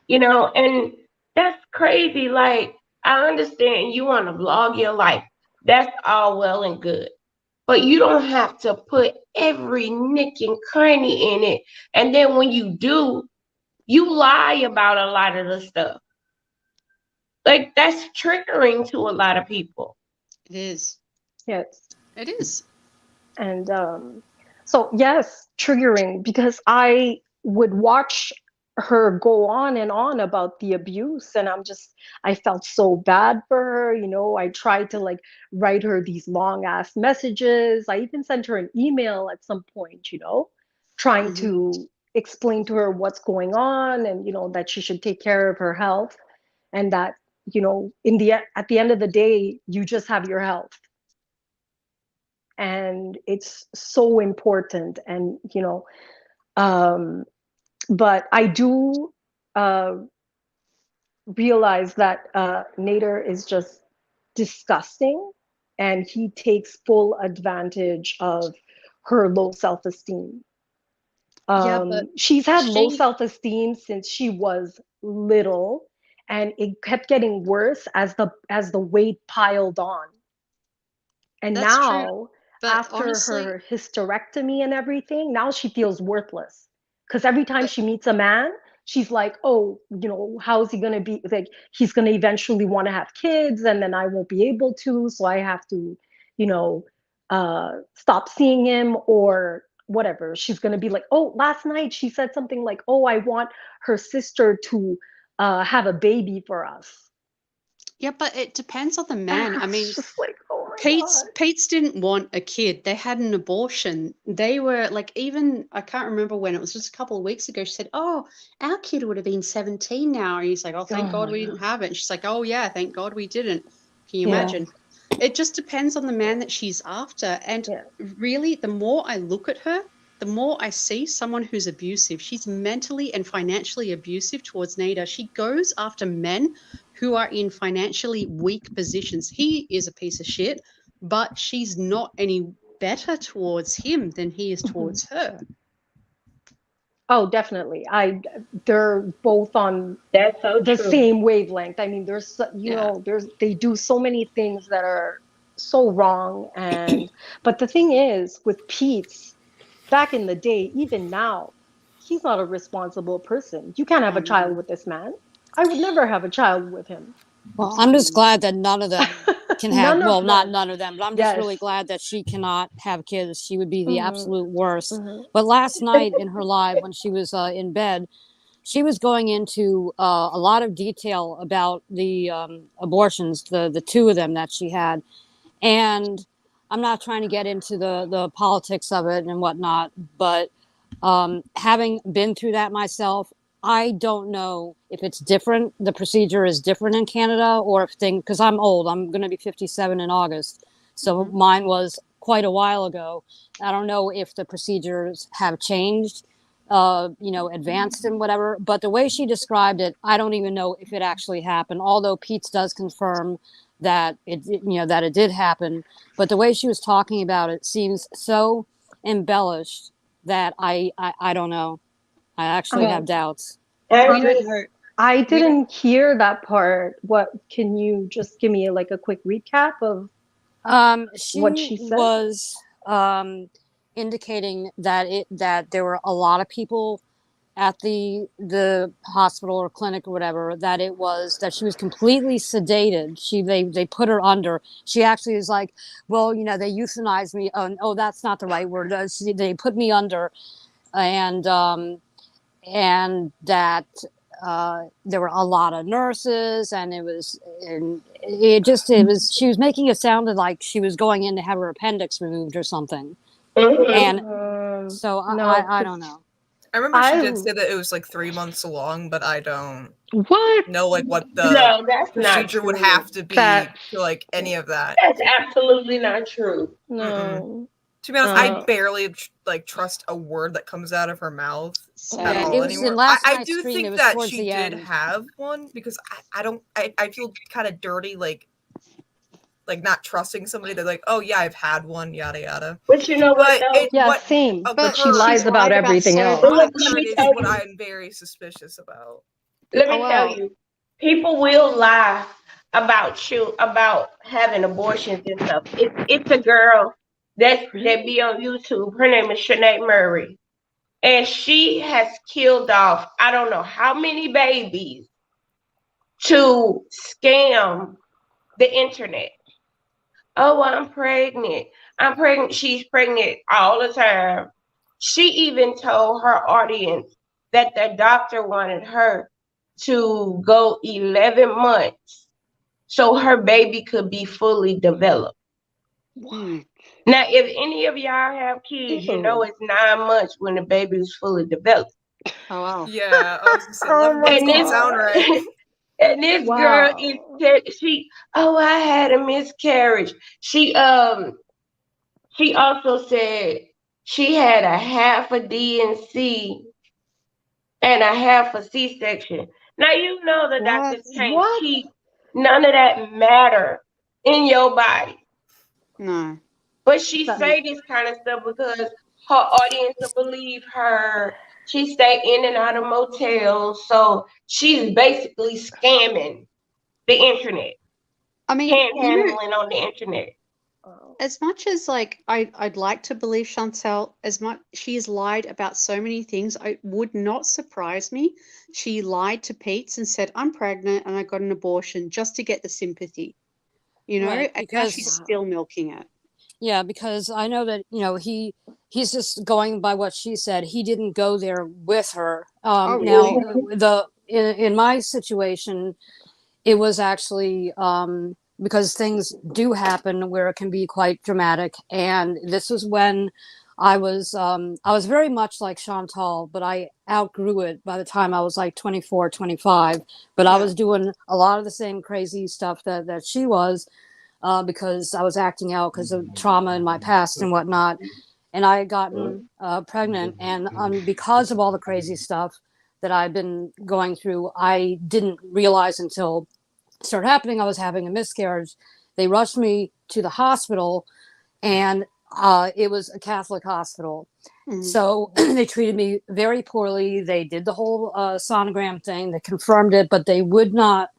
And that's crazy. Like, I understand you want to vlog your life. That's all well and good. But you don't have to put every nick and cranny in it. And then when you do, you lie about a lot of the stuff. Like, that's triggering to a lot of people. It is. Yes. It is. And so, yes, triggering, because I would watch her go on and on about the abuse, and I felt so bad for her. I tried to like write her these long ass messages. I even sent her an email at some point, trying Mhm. to explain to her what's going on, and that she should take care of her health, and that at the end of the day, you just have your health, and it's so important. And um but I do uh realize that Nader is just disgusting, and he takes full advantage of her low self-esteem. Yeah, but She's had low she self-esteem since she was little, and it kept getting worse as the weight piled on. And that's true. now, But after honestly, her hysterectomy and everything, now she feels worthless. Because every time but she meets a man, she's like, oh, how's he going to be? Like, he's going to eventually want to have kids, and then I won't be able to. So I have to, you know, stop seeing him or whatever. She's going to be like, oh, last night she said something like, oh, I want her sister to have a baby for us. yeah, but it depends on the man. I It's mean, just like, oh my God. Pete's didn't want a kid. They had an abortion. They were like, even I can't remember when, it was just a couple of weeks ago. She said, "Oh, our kid would have been 17 now." And he's like, "Oh, thank Oh God my we God. didn't have it." And she's like, "Oh yeah, thank God we didn't." Can you Yeah. imagine? It just depends on the man that she's after. And Yeah. really, the more I look at her, the more I see someone who's abusive. She's mentally and financially abusive towards Nader. She goes after men who are in financially weak positions. He is a piece of shit, but she's not any better towards him than he is Mhm. towards her. Oh, definitely. They're both on That's so the true. same wavelength. I mean, Yeah. they do so many things that are so wrong. But the thing is, with Pete's, back in the day, even now, he's not a responsible person. You can't have Oh a child no. with this man. I would never have a child with him. Well, I'm Absolutely just not. glad that none of them can have, None well, of not them. none of them, but I'm just really Yes. glad that she cannot have kids. She would be the Hmm. absolute worst. Hmm. But last night in her live, when she was in bed, she was going into a lot of detail about the abortions, the two of them that she had. And I'm not trying to get into the politics of it and whatnot, but having been through that myself, I don't know if it's different. The procedure is different in Canada, or if things, because I'm old, I'm going to be 57 in August. So Mhm. mine was quite a while ago. I don't know if the procedures have changed, advanced and whatever. But the way she described it, I don't even know if it actually happened. Although Pete's does confirm that that it did happen. But the way she was talking about it seems so embellished that I don't know. I actually Um, have doubts. I We don't agree. know. I We don't. didn't hear that part. What can you just give me like a quick recap of what She she said? was indicating that there were a lot of people at the hospital or clinic or whatever, that it was that she was completely sedated. They put her under. She actually is like, well, they euthanized me. Oh, that's not the right word. They put me under, and that there were a lot of nurses, and it was she was making it sound like she was going in to have her appendix removed or something. Hmm. And so No, I because don't know. I remember she I did say that it was like 3 months along, but I don't what know like what the No, that's not procedure would true. have to be that's to like any of that. That's absolutely not true. Mm-mm. no. To be honest, I Uh, barely like trust a word that comes out of her mouth at Yeah, Same. all it was in anymore. last I night's do stream. It think was that towards she the did end. have one because I feel kind of dirty like not trusting somebody that's like, oh yeah, I've had one, yada yada. But you know what But though? yeah, same. But But she occurred lies she's about lied about everything so else. what Let much. occurred me is tell what you. I'm very suspicious about. Let Oh me tell well. you. People will lie about you about having abortions and stuff. It's a girl that be on YouTube. Her name is Shanae Murray, and she has killed off I don't know how many babies to scam the internet. oh, I'm pregnant. I'm pregnant. She's pregnant all the time. She even told her audience that the doctor wanted her to go 11 months so her baby could be fully developed. Mm. Now, if any of y'all have kids, you know Ew. it's 9 months when the baby is fully developed. Oh wow. Yeah, I was gonna say Oh 11 my months And don't this sound right. god. and this girl is Wow. she oh, I had a miscarriage. She also said she had a half a DNC and a half a C-section. Now you know the What? doctors can't What? keep none of that matter in your body. No. But she That, say this kind of stuff because her audience will believe her. She stay in and out of motels, so she's basically scamming the internet, I mean, panhandling on the internet. oh. as much as like I'd like to believe Chantel, as much she's lied about so many things, it would not surprise me. She lied to Pete's and said, I'm pregnant and I got an abortion just to get the sympathy, you know, Right, and now she's because still milking it. yeah, because I know that he's just going by what she said. He didn't go there with her. Oh, Now really? in my situation, it was actually because things do happen where it can be quite dramatic, and this was when I was very much like Chantal, but I outgrew it by the time I was like 24, 25. But I Yeah. was doing a lot of the same crazy stuff that she was, because I was acting out because of trauma in my past and whatnot. And I had gotten pregnant, and because of all the crazy stuff that I've been going through, I didn't realize until it started happening I was having a miscarriage. They rushed me to the hospital, and it was a Catholic hospital. Mhm. So they treated me very poorly. They did the whole sonogram thing. They confirmed it, but they would not.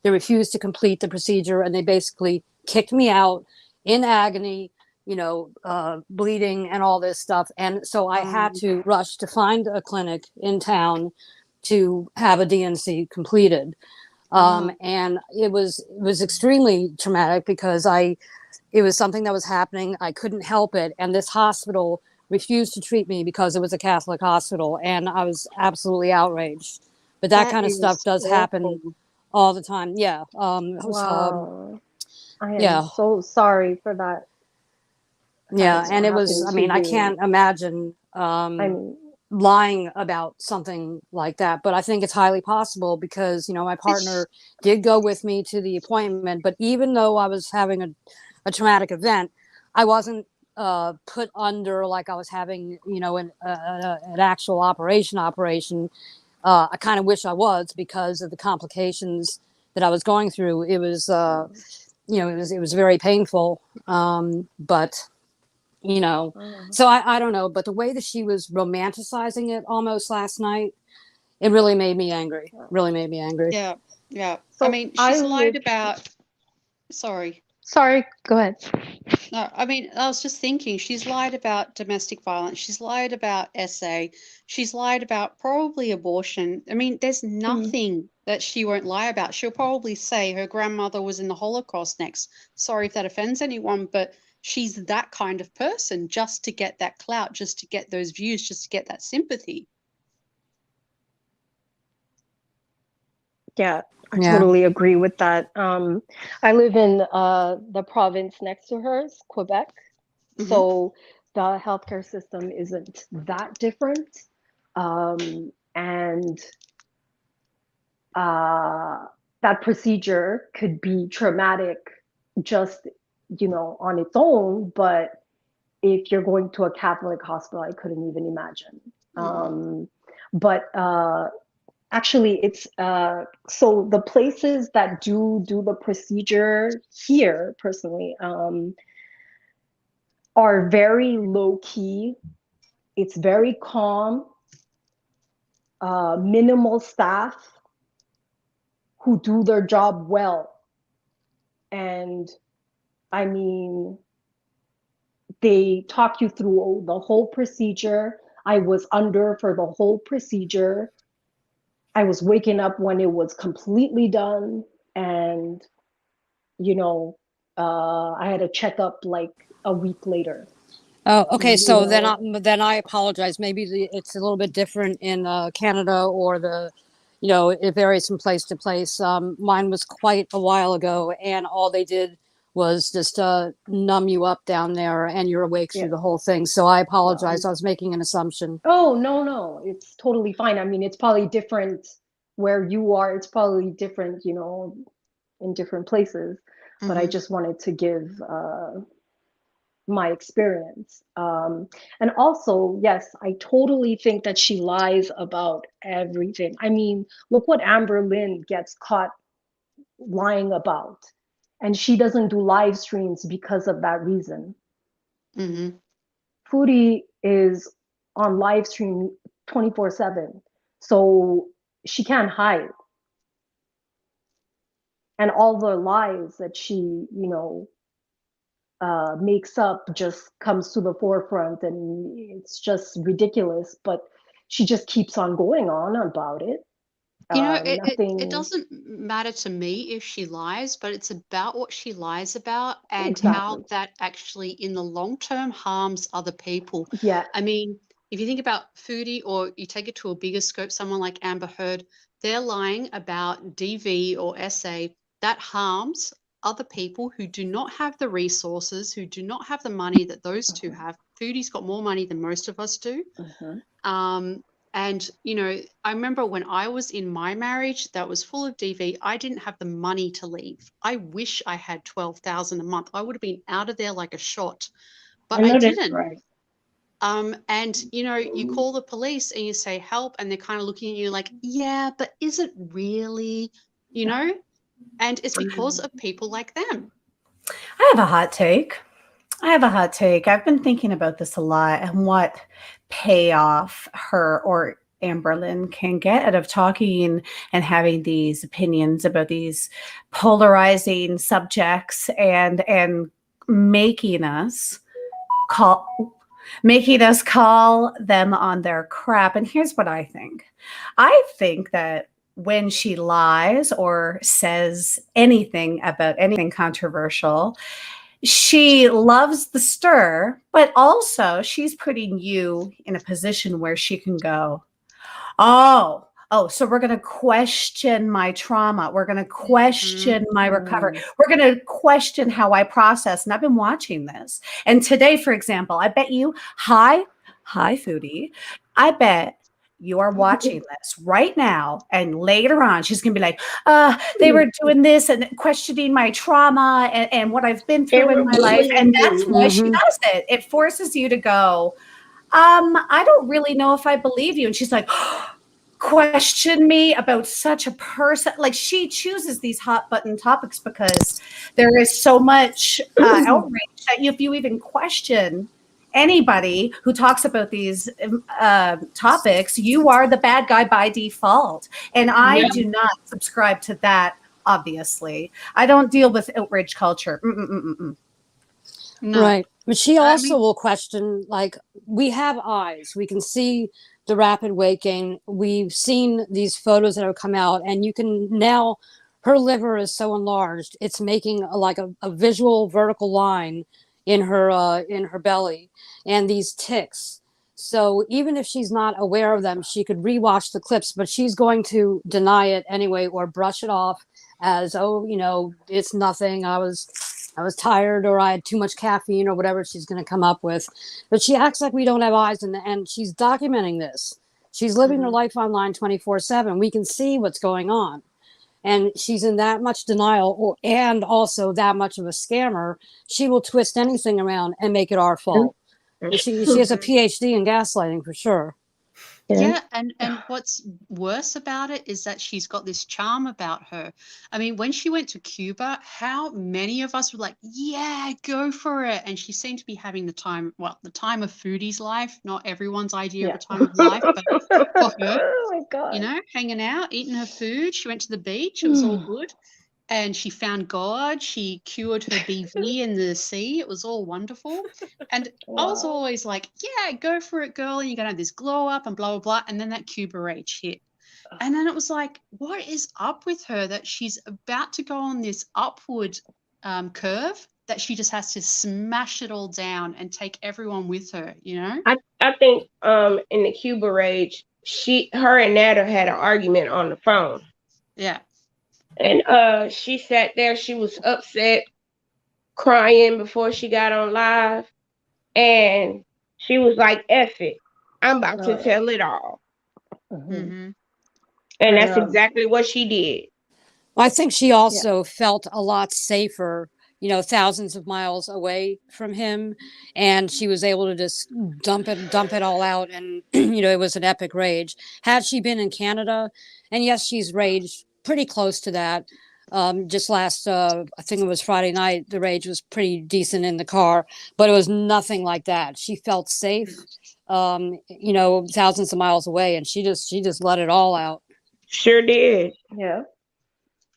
They refused to complete the procedure, and they basically kicked me out in agony, bleeding and all this stuff. And so I had to rush to find a clinic in town to have a DNC completed. And it was extremely traumatic because it was something that was happening. I couldn't help it, and this hospital refused to treat me because it was a Catholic hospital, and I was absolutely outraged. But that That kind of stuff is does happen awful. all the time. Yeah. Wow. I am Yeah. so sorry for that Yeah. having And it was, happened I to mean, I you. can't imagine I mean, lying about something like that, but I think it's highly possible because, my It's partner did go with me to the appointment. But even though I was having a traumatic event, I wasn't put under like I was having, an actual operation. I kind of wish I was because of the complications that I was going through. It was, it was very painful. But oh. so I don't know. But the way that she was romanticizing it almost last night, it really made me angry. Really made me angry. yeah, yeah. I So mean, I she's lied lived. about. Sorry. Sorry, go ahead. No, I mean, I was just thinking, she's lied about domestic violence. She's lied about SA. She's lied about probably abortion. I mean, there's Mm. nothing that she won't lie about. She'll probably say her grandmother was in the Holocaust next. Sorry if that offends anyone, but she's that kind of person just to get that clout, just to get those views, just to get that sympathy. Yeah, I Yeah. totally agree with that. I live in the province next to hers, Quebec. Hmm. So the healthcare system isn't that different. And that procedure could be traumatic just, on its own. But if you're going to a Catholic hospital, I couldn't even imagine. But actually, it's so the places that do the procedure here, personally, are very low key. It's very calm, minimal staff who do their job well. And I mean, they talk you through the whole procedure. I was under for the whole procedure. I was waking up when it was completely done. And, you know, I had a checkup like a week later. Oh, okay. You So know, then I apologize. Maybe it's a little bit different in Canada, or you know, it varies from place to place. Mine was quite a while ago, and all they did was just numb you up down there, and you're awake yeah. through the whole thing. So I apologize. Um, I was making an assumption. oh no, no, it's totally fine. I mean, it's probably different where you are. It's probably different, you know, in different places. But I Mhm. just wanted to give my experience. And also, yes, I totally think that she lies about everything. I mean, look what Amber Lynn gets caught lying about. And she doesn't do live streams because of that reason. Mhm. Foodie is on live stream 24/7. So she can't hide. And all the lies that she, you know, makes up just comes to the forefront, and it's just ridiculous, but she just keeps on going on about it. You know, it Nothing. doesn't matter to me if she lies, but it's about what she lies about and how Exactly. that actually, in the long term, harms other people. Yeah. I mean, if you think about Foodie, or you take it to a bigger scope, someone like Amber Heard, they're lying about DV or SA that harms other people who do not have the resources, who do not have the money that those two Mhm, have. Foodie's got more money than most of us do. mhm, Um, and, you know, I remember when I was in my marriage that was full of DV, I didn't have the money to leave. I wish I had 12,000 a month. I would have been out of there like a shot, I but I know that's didn't. right. And, you know, you call the police and you say help, and they're kind of looking at you like, yeah, but is it really, you know? And it's because of people like them. I have a hot take. I have a hot take. I've been thinking about this a lot and what payoff her or Amberlyn can get out of talking and having these opinions about these polarizing subjects and making us call them on their crap. And here's what I think. I think that when she lies or says anything about anything controversial, she loves the stir, but also she's putting you in a position where she can go, so we're going to question my trauma. We're going to question my recovery. Mhm. We're going to question how I process. And I've been watching this. And today, for example, I bet you, hi, Foodie, I bet you are watching this right now. And later on, she's going to be like, they were doing this and questioning my trauma and what I've been They through in were my life. bullying And that's you. why she does it. It forces you to go, I don't really know if I believe you. And she's like, question me about such a person. Like, she chooses these hot button topics because there is so much outrage that if you even question anybody who talks about these topics, you are the bad guy by default. And I Yeah. do not subscribe to that. Obviously, I don't deal with outrage culture. No. Right. But she I also mean, will question, like, we have eyes. We can see the rapid weight gain. We've seen these photos that have come out, and you can now, her liver is so enlarged, it's making a visual vertical line in her belly, and these ticks. So even if she's not aware of them, she could rewatch the clips, but she's going to deny it anyway or brush it off as, oh, you know, it's nothing. I was tired, or I had too much caffeine, or whatever she's going to come up with. But she acts like we don't have eyes, and she's documenting this. She's living her life online 24/7. We can see what's going on. And she's in that much denial, and also that much of a scammer. She will twist anything around and make it our fault. And she has a PhD in gaslighting for sure. yeah, and what's worse about it is that she's got this charm about her. I mean, when she went to Cuba, how many of us were like, "Yeah, go for it!" And she seemed to be having the time of Foodie's life. Not everyone's idea of yeah. a time of life, but for her, Oh my you God. know, hanging out, eating her food. She went to the beach. It was all good. And she found God. She cured her BV in the sea. It was all wonderful. And I was Wow. always like, yeah, go for it, girl. And you're going to have this glow up and blah, blah, blah. And then that Cuba rage hit. And then it was like, what is up with her that she's about to go on this upward curve that she just has to smash it all down and take everyone with her, you know? I think in the Cuba rage, her and Nader had an argument on the phone. Yeah. And she sat there, she was upset, crying before she got on live. And she was like, F it. I'm about to tell it all. Mm-hmm. And that's exactly what she did. I think she also felt a lot safer, you know, thousands of miles away from him, and she was able to just dump it all out, and you know, it was an epic rage. Had she been in Canada, and yes, she's raged pretty close to that. Just last, I think it was Friday night, the rage was pretty decent in the car, but it was nothing like that. She felt safe, you know, thousands of miles away, and she just let it all out. Sure did. Yeah.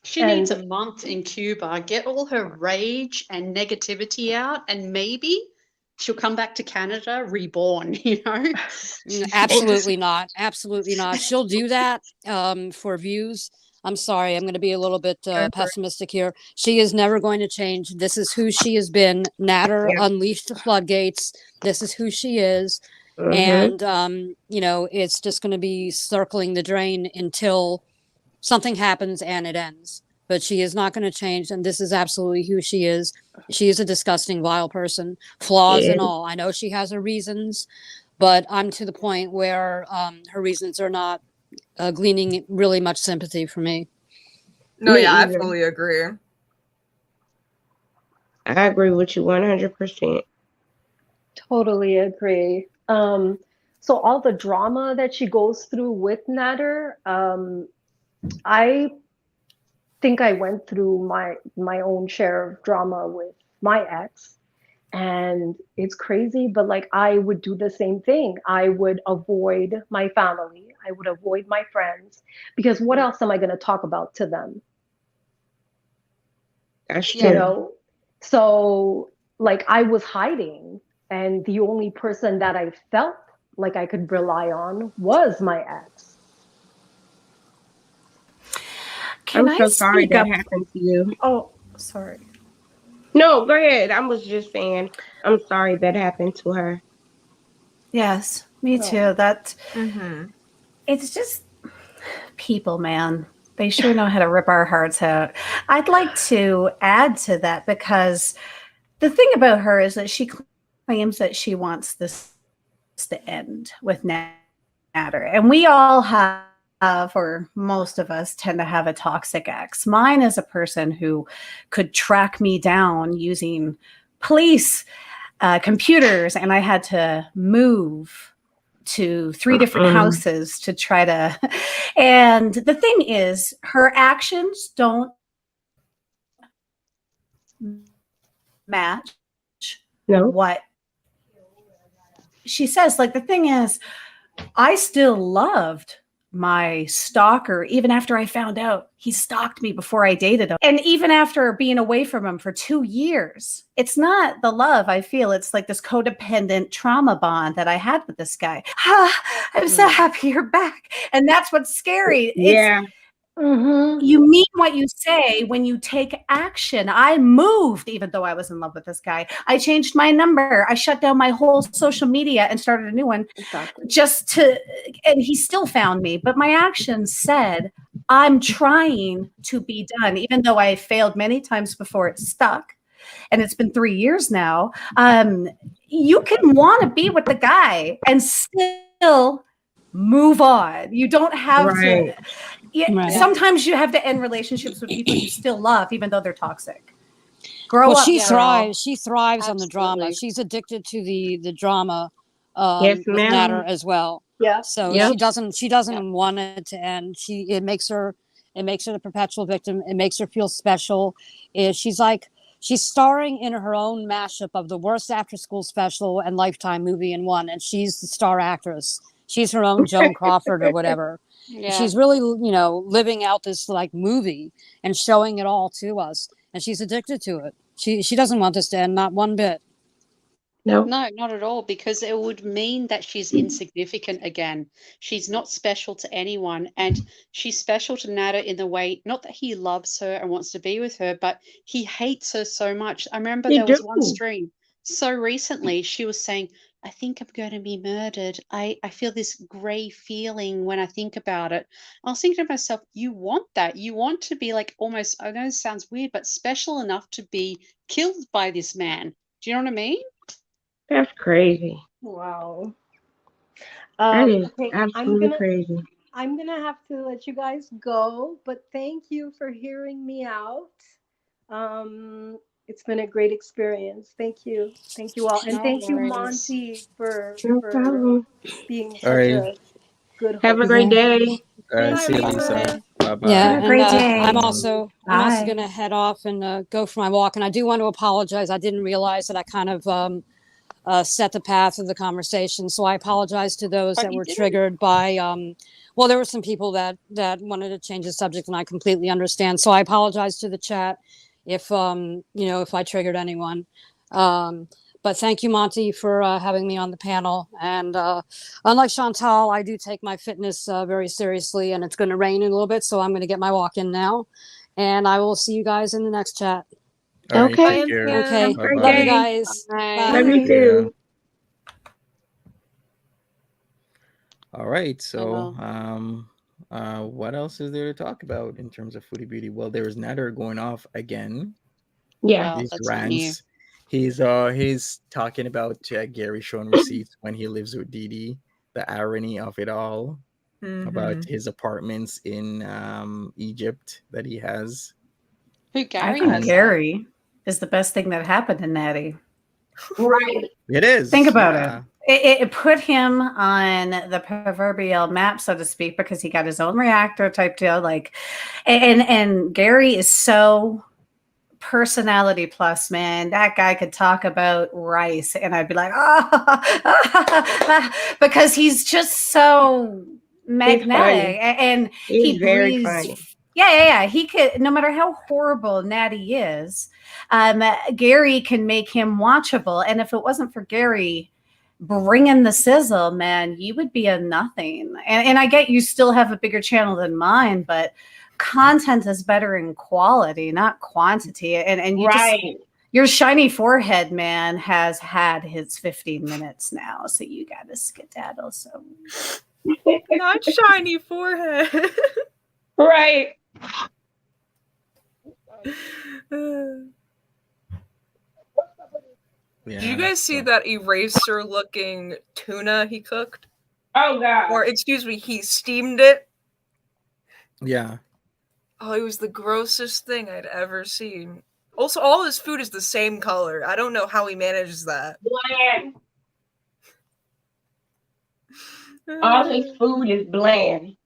She needs a month in Cuba, get all her rage and negativity out, and maybe she'll come back to Canada reborn, you know? Absolutely not. Absolutely not. She'll do that for views. I'm sorry. I'm going to be a little bit pessimistic here. She is never going to change. This is who she has been. Nader unleashed the floodgates. This is who she is. And, you know, it's just going to be circling the drain until something happens and it ends. But she is not going to change. And this is absolutely who she is. She is a disgusting, vile person, flaws and all. I know she has her reasons, but I'm to the point where her reasons are not gleaning really much sympathy for me. No, yeah, I fully agree. I agree with you 100%. Totally agree. So all the drama that she goes through with Nader, I think I went through my own share of drama with my ex, and it's crazy, but like I would do the same thing. I would avoid my family. I would avoid my friends, because what else am I going to talk about to them? That's true. You know, so like I was hiding, and the only person that I felt like I could rely on was my ex. I'm so sorry that happened to you. Oh, sorry. No, go ahead. I was just saying, I'm sorry that happened to her. Yes, me too. That it's just people, man. They sure know how to rip our hearts out. I'd like to add to that, because the thing about her is that she claims that she wants this to end with Nader. And we all have, or most of us tend to have, a toxic ex. Mine is a person who could track me down using police computers, and I had to move to 3 different houses to try to. And the thing is, her actions don't match what she says. Like, the thing is, I still loved my stalker even after I found out he stalked me before I dated him, and even after being away from him for 2 years. It's not the love I feel, it's like this codependent trauma bond that I had with this guy. I'm so happy you're back, and that's what's scary. You mean what you say when you take action. I moved, even though I was in love with this guy. I changed my number. I shut down my whole social media and started a new one, and he still found me. But my actions said, I'm trying to be done, even though I failed many times before it stuck. And it's been 3 years now. You can want to be with the guy and still move on. You don't have to. Sometimes you have to end relationships with people you still love, even though they're toxic. Grow up. She thrives. She thrives on the drama. She's addicted to the drama with Nader as well. Yeah. So she doesn't want it to end. It makes her the perpetual victim. It makes her feel special. She's starring in her own mashup of the worst after school special and Lifetime movie in one, and she's the star actress. She's her own Joan Crawford or whatever. Yeah. She's really, you know, living out this like movie and showing it all to us, and she's addicted to it. She doesn't want this to end, not one bit. No. No, not at all, because it would mean that she's insignificant again. She's not special to anyone, and she's special to Nader in the way, not that he loves her and wants to be with her, but he hates her so much. I remember They there was one do. stream so recently, she was saying, I think I'm going to be murdered. I feel this grey feeling when I think about it. I was thinking to myself, you want that. You want to be like almost, I know this sounds weird, but special enough to be killed by this man. Do you know what I mean? That's crazy. Wow. That is Okay, absolutely crazy. I'm gonna have to let you guys go, but thank you for hearing me out. It's been a great experience. Thank you all, and No thank you, worries. Monty, for No problem. being All such right. a good Have a host. great Yeah. day. All right. Thank Bye, See you, you. Lisa. Lisa. Bye bye. Yeah, Have a and great day. I'm also Bye. going to head off and go for my walk. And I do want to apologize. I didn't realize that I kind of set the path of the conversation. So I apologize to those But that you were didn't. triggered by. Well, there were some people that wanted to change the subject, and I completely understand. So I apologize to the chat if if I triggered anyone. But thank you, Monty, for having me on the panel. And unlike Chantal, I do take my fitness very seriously, and it's going to rain in a little bit, so I'm going to get my walk in now. And I will see you guys in the next chat. All right. Okay. Bye, Take care. Anthea. Okay. Have a great Love you day. guys. Bye. Love Bye. you too. All right. So, Hello. what else is there to talk about in terms of Foodie Beauty? Well, there was Nader going off again. Yeah. Well, These that's not new. rants. He's talking about Gary showing receipts when he lives with Dee Dee. The irony of it all about Mhm. his apartments in Egypt that he has. Who I Gary think has that? Gary is the best thing that happened to Natty. Right. It is. Think about yeah. it put him on the proverbial map, so to speak, because he got his own reactor type deal. Like, and Gary is so personality plus, man. That guy could talk about rice, and I'd be like, oh, because he's just so magnetic, and he He's very breathes. funny. Yeah. He could, no matter how horrible Natty is, Gary can make him watchable. And if it wasn't for Gary bringing the sizzle, man, you would be a nothing. And I get you still have a bigger channel than mine, but content is better in quality, not quantity. And you Right. just, your shiny forehead man has had his 15 minutes now, so you got to skedaddle. So Not shiny forehead. Right. Did you guys see that eraser looking tuna he cooked? Oh God. Or excuse me, he steamed it? Yeah. Oh, it was the grossest thing I'd ever seen. Also, all his food is the same color. I don't know how he manages that. Bland. All his food is bland.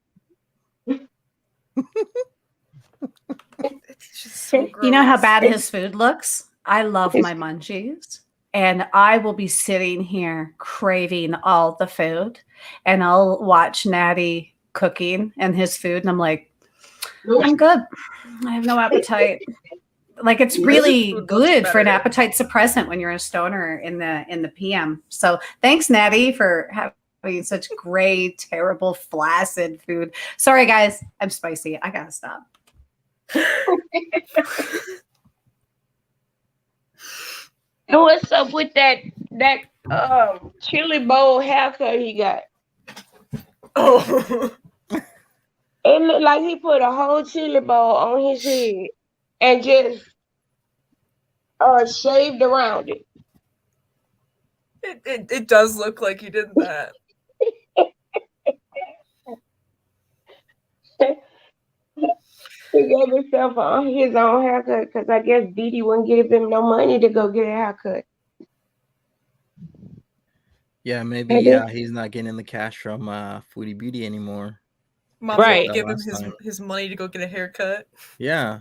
It's just so gross. you know how bad his food looks? I love my munchies. And I will be sitting here craving all the food, and I'll watch Natty cooking and his food, and I'm like, I'm good. I have no appetite. Like, it's really good for an appetite suppressant when you're a stoner in the PM. So thanks, Natty, for having such great, terrible, flaccid food. Sorry, guys, I'm spicy. I gotta stop. And what's up with that chili bowl haircut he got? Oh. It looked like he put a whole chili bowl on his head and just shaved around it. It does look like he did that. He gave himself his own haircut because I guess Dee Dee wouldn't give him no money to go get a haircut. Yeah, maybe he's not getting the cash from Foodie Beauty anymore. Mom Right. give him Last time. his money to go get a haircut. Yeah.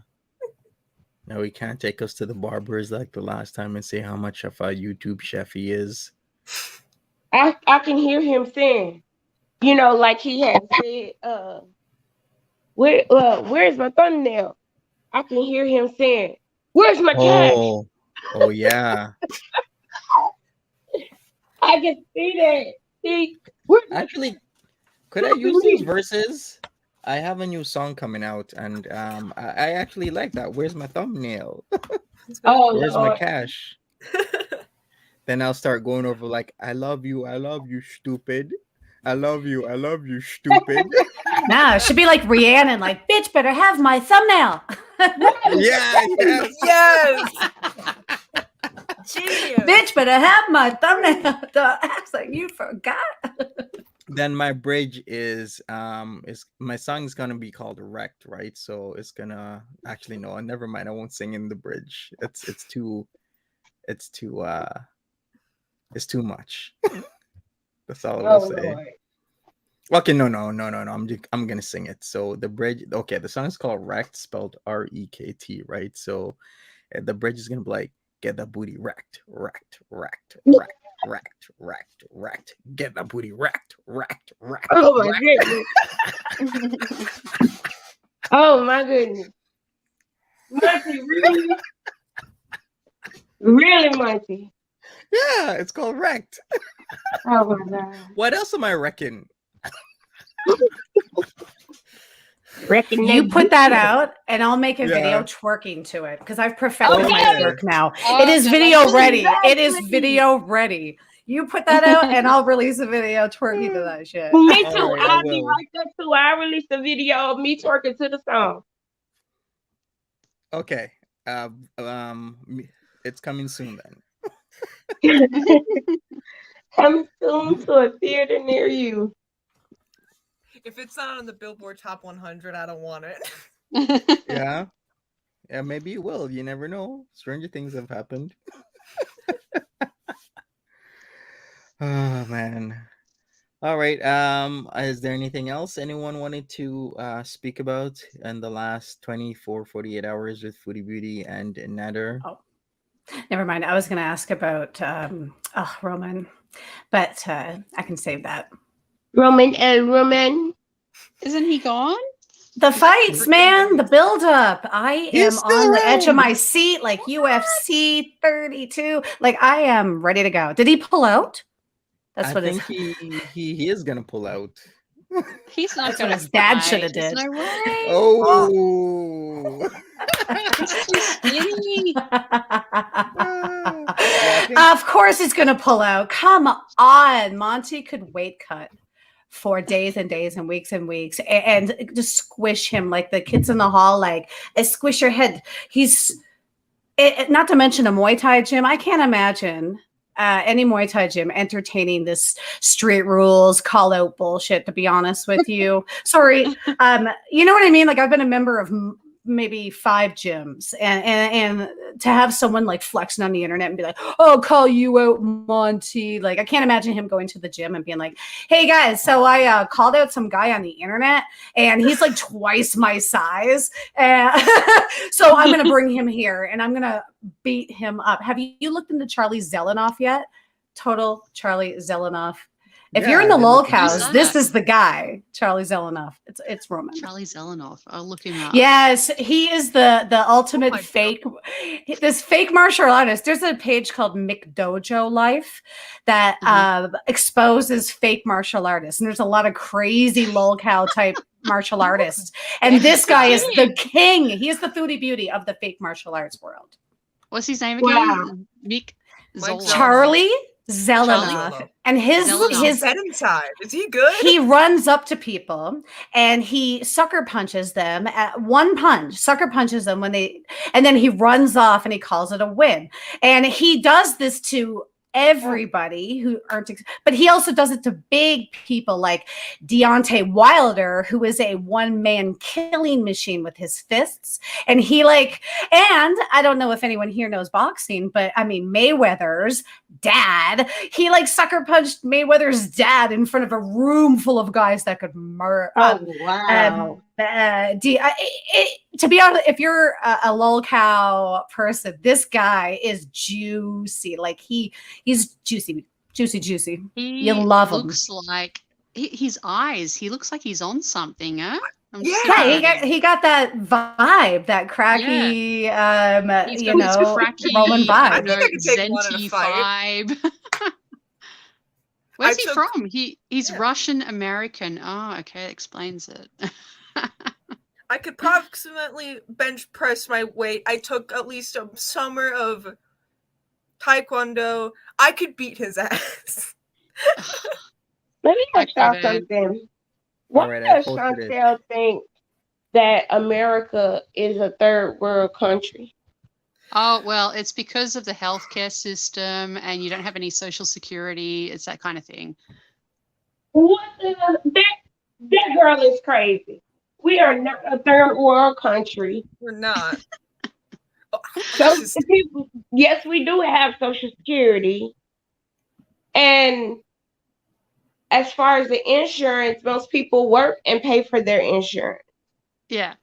No, he can't take us to the barbers like the last time and say how much of a YouTube chef he is. I can hear him saying, like he had said, where's my thumbnail? I can hear him saying, where's my cash? Oh yeah. I can see that. See, we're Actually, could I use these verses? I have a new song coming out, and I actually like that. Where's my thumbnail? oh Where's my Lord. cash? Then I'll start going over like, I love you, stupid. I love you, stupid. Nah, it should be like Rhiannon, like, bitch better have my thumbnail. Yeah, yes. Yes. Genius. Bitch better have my thumbnail. I was like, you forgot. Then my bridge is my song is gonna be called Wrecked, right? So it's gonna actually no, never mind. I won't sing in the bridge. It's too much. That's all I will Oh say. Lord. Okay, no. I'm gonna sing it. So the bridge, okay, the song is called Wrecked, spelled R-E-K-T, right? So the bridge is gonna be like, get that booty wrecked. Get that booty wrecked. Oh my goodness. Oh my goodness. Monty, really? Really, Monty? Yeah, it's called Wrecked. Oh my God. What else am I wrecking? Reckon You they put beat that you. out, and I'll make a video Yeah. twerking to it because I've perfected my Okay. twerk now. Oh, It is no, video like, ready. It is Exactly. video ready. You put that out, and I'll release a video twerking to that shit. Me All too. right, I I'll be will. right there too. I released a video of me twerking to the song. Okay. It's coming soon then. Coming soon to a theater near you. If it's not on the Billboard Top 100, I don't want it. Yeah. Yeah, maybe it will. You never know. Stranger things have happened. Oh man. All right. Is there anything else anyone wanted to speak about in the last 48 hours with Foodie Beauty and Nader? Oh, never mind. I was going to ask about Roman, but I can save that. Roman. Isn't he gone? The fights, man, the buildup. I He's am still on the edge of around. my seat, like UFC 32. Like I am ready to go. Did he pull out? That's I what think his he is gonna pull out. He's not That's going what to his dad should have There's did. no way. Oh. He's too skinny. I think- Of course he's gonna pull out. Come on. Monty could weight cut for days and days and weeks and just squish him like the kids in the hall, like squish your head. He's not to mention a Muay Thai gym. I can't imagine any Muay Thai gym entertaining this street rules call out bullshit, to be honest with you. Sorry. You know what I mean? Like I've been a member of maybe 5 gyms and to have someone like flexing on the internet and be like, oh, call you out, Monty. Like I can't imagine him going to the gym and being like, hey guys, so I called out some guy on the internet and he's like twice my size. So I'm going to bring him here and I'm going to beat him up. Have you looked into Charlie Zelenoff yet? Total Charlie Zelenoff. If you're in the lol cows, this is the guy, Charlie Zelenoff. It's Roman. Charlie Zelenoff. I'll look him up. Yes, he is the ultimate fake, this fake martial artist. There's a page called McDojo Life that exposes fake martial artists, and there's a lot of crazy lol cow type martial artists. And this guy is the king. He is the Foodie Beauty of the fake martial arts world. What's his name again? Wow. Mick Zola. Charlie Zelenoff. And his head inside. Is he good? He runs up to people and he sucker punches them at one punch, sucker punches them and then he runs off and he calls it a win. And he does this to everybody who aren't, but he also does it to big people like Deontay Wilder, who is a one-man killing machine with his fists. And and I don't know if anyone here knows boxing, but I mean, Mayweather's dad, he sucker punched Mayweather's dad in front of a room full of guys that could murder. Oh, wow. To be honest, if you're a lolcow person, this guy is juicy. Like he's juicy. You love him. Looks like his eyes. He looks like he's on something, huh? Yeah, he got that vibe, that cracky, he's got this cracky, Roman vibe. I think I could take one in a Zenti fight. vibe. Where's I he took- from? He's Yeah. Russian American. Oh, okay, that explains it. I could approximately bench press my weight. I took at least a summer of Taekwondo. I could beat his ass. Let me ask I y'all couldn't. something. Why Alright, I does posted it. Chantel think that America is a third world country? Oh, well, it's because of the healthcare system and you don't have any social security. It's that kind of thing. What that girl is crazy. We are not a third world country. We're not. So the people, yes, we do have social security. And as far as the insurance, most people work and pay for their insurance. Yeah.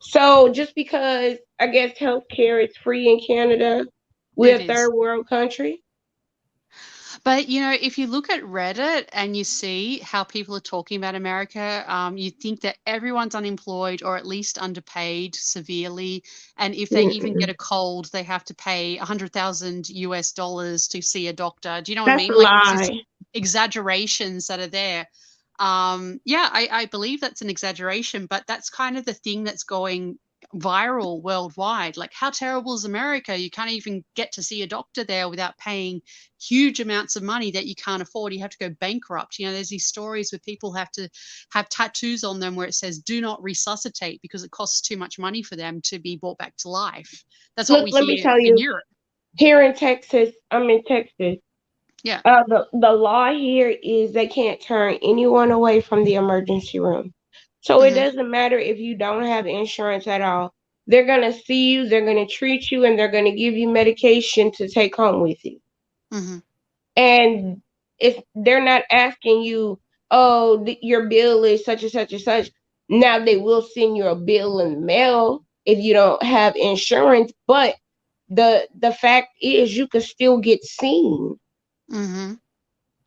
So just because I guess healthcare is free in Canada, we're It a is. third world country. But you know, if you look at Reddit and you see how people are talking about America, you think that everyone's unemployed or at least underpaid severely, and if they even get a cold, they have to pay $100,000 to see a doctor. Do you know what I That's mean? a Like it's just lie. exaggerations that are there. Yeah, I believe that's an exaggeration, but that's kind of the thing that's going viral worldwide. Like, how terrible is America? You can't even get to see a doctor there without paying huge amounts of money that you can't afford. You have to go bankrupt. You know, there's these stories where people have to have tattoos on them where it says "do not resuscitate" because it costs too much money for them to be brought back to life. That's what Look, we let me hear tell in you. Europe. Here in Texas, I'm in Texas. Yeah. The law here is they can't turn anyone away from the emergency room. So it Mhm. doesn't matter if you don't have insurance at all. They're gonna see you, they're gonna treat you, and they're gonna give you medication to take home with you. Mhm. And if they're not asking you, oh, your bill is such and such and such. Now they will send you a bill in the mail if you don't have insurance, but the fact is you could still get seen. Mhm.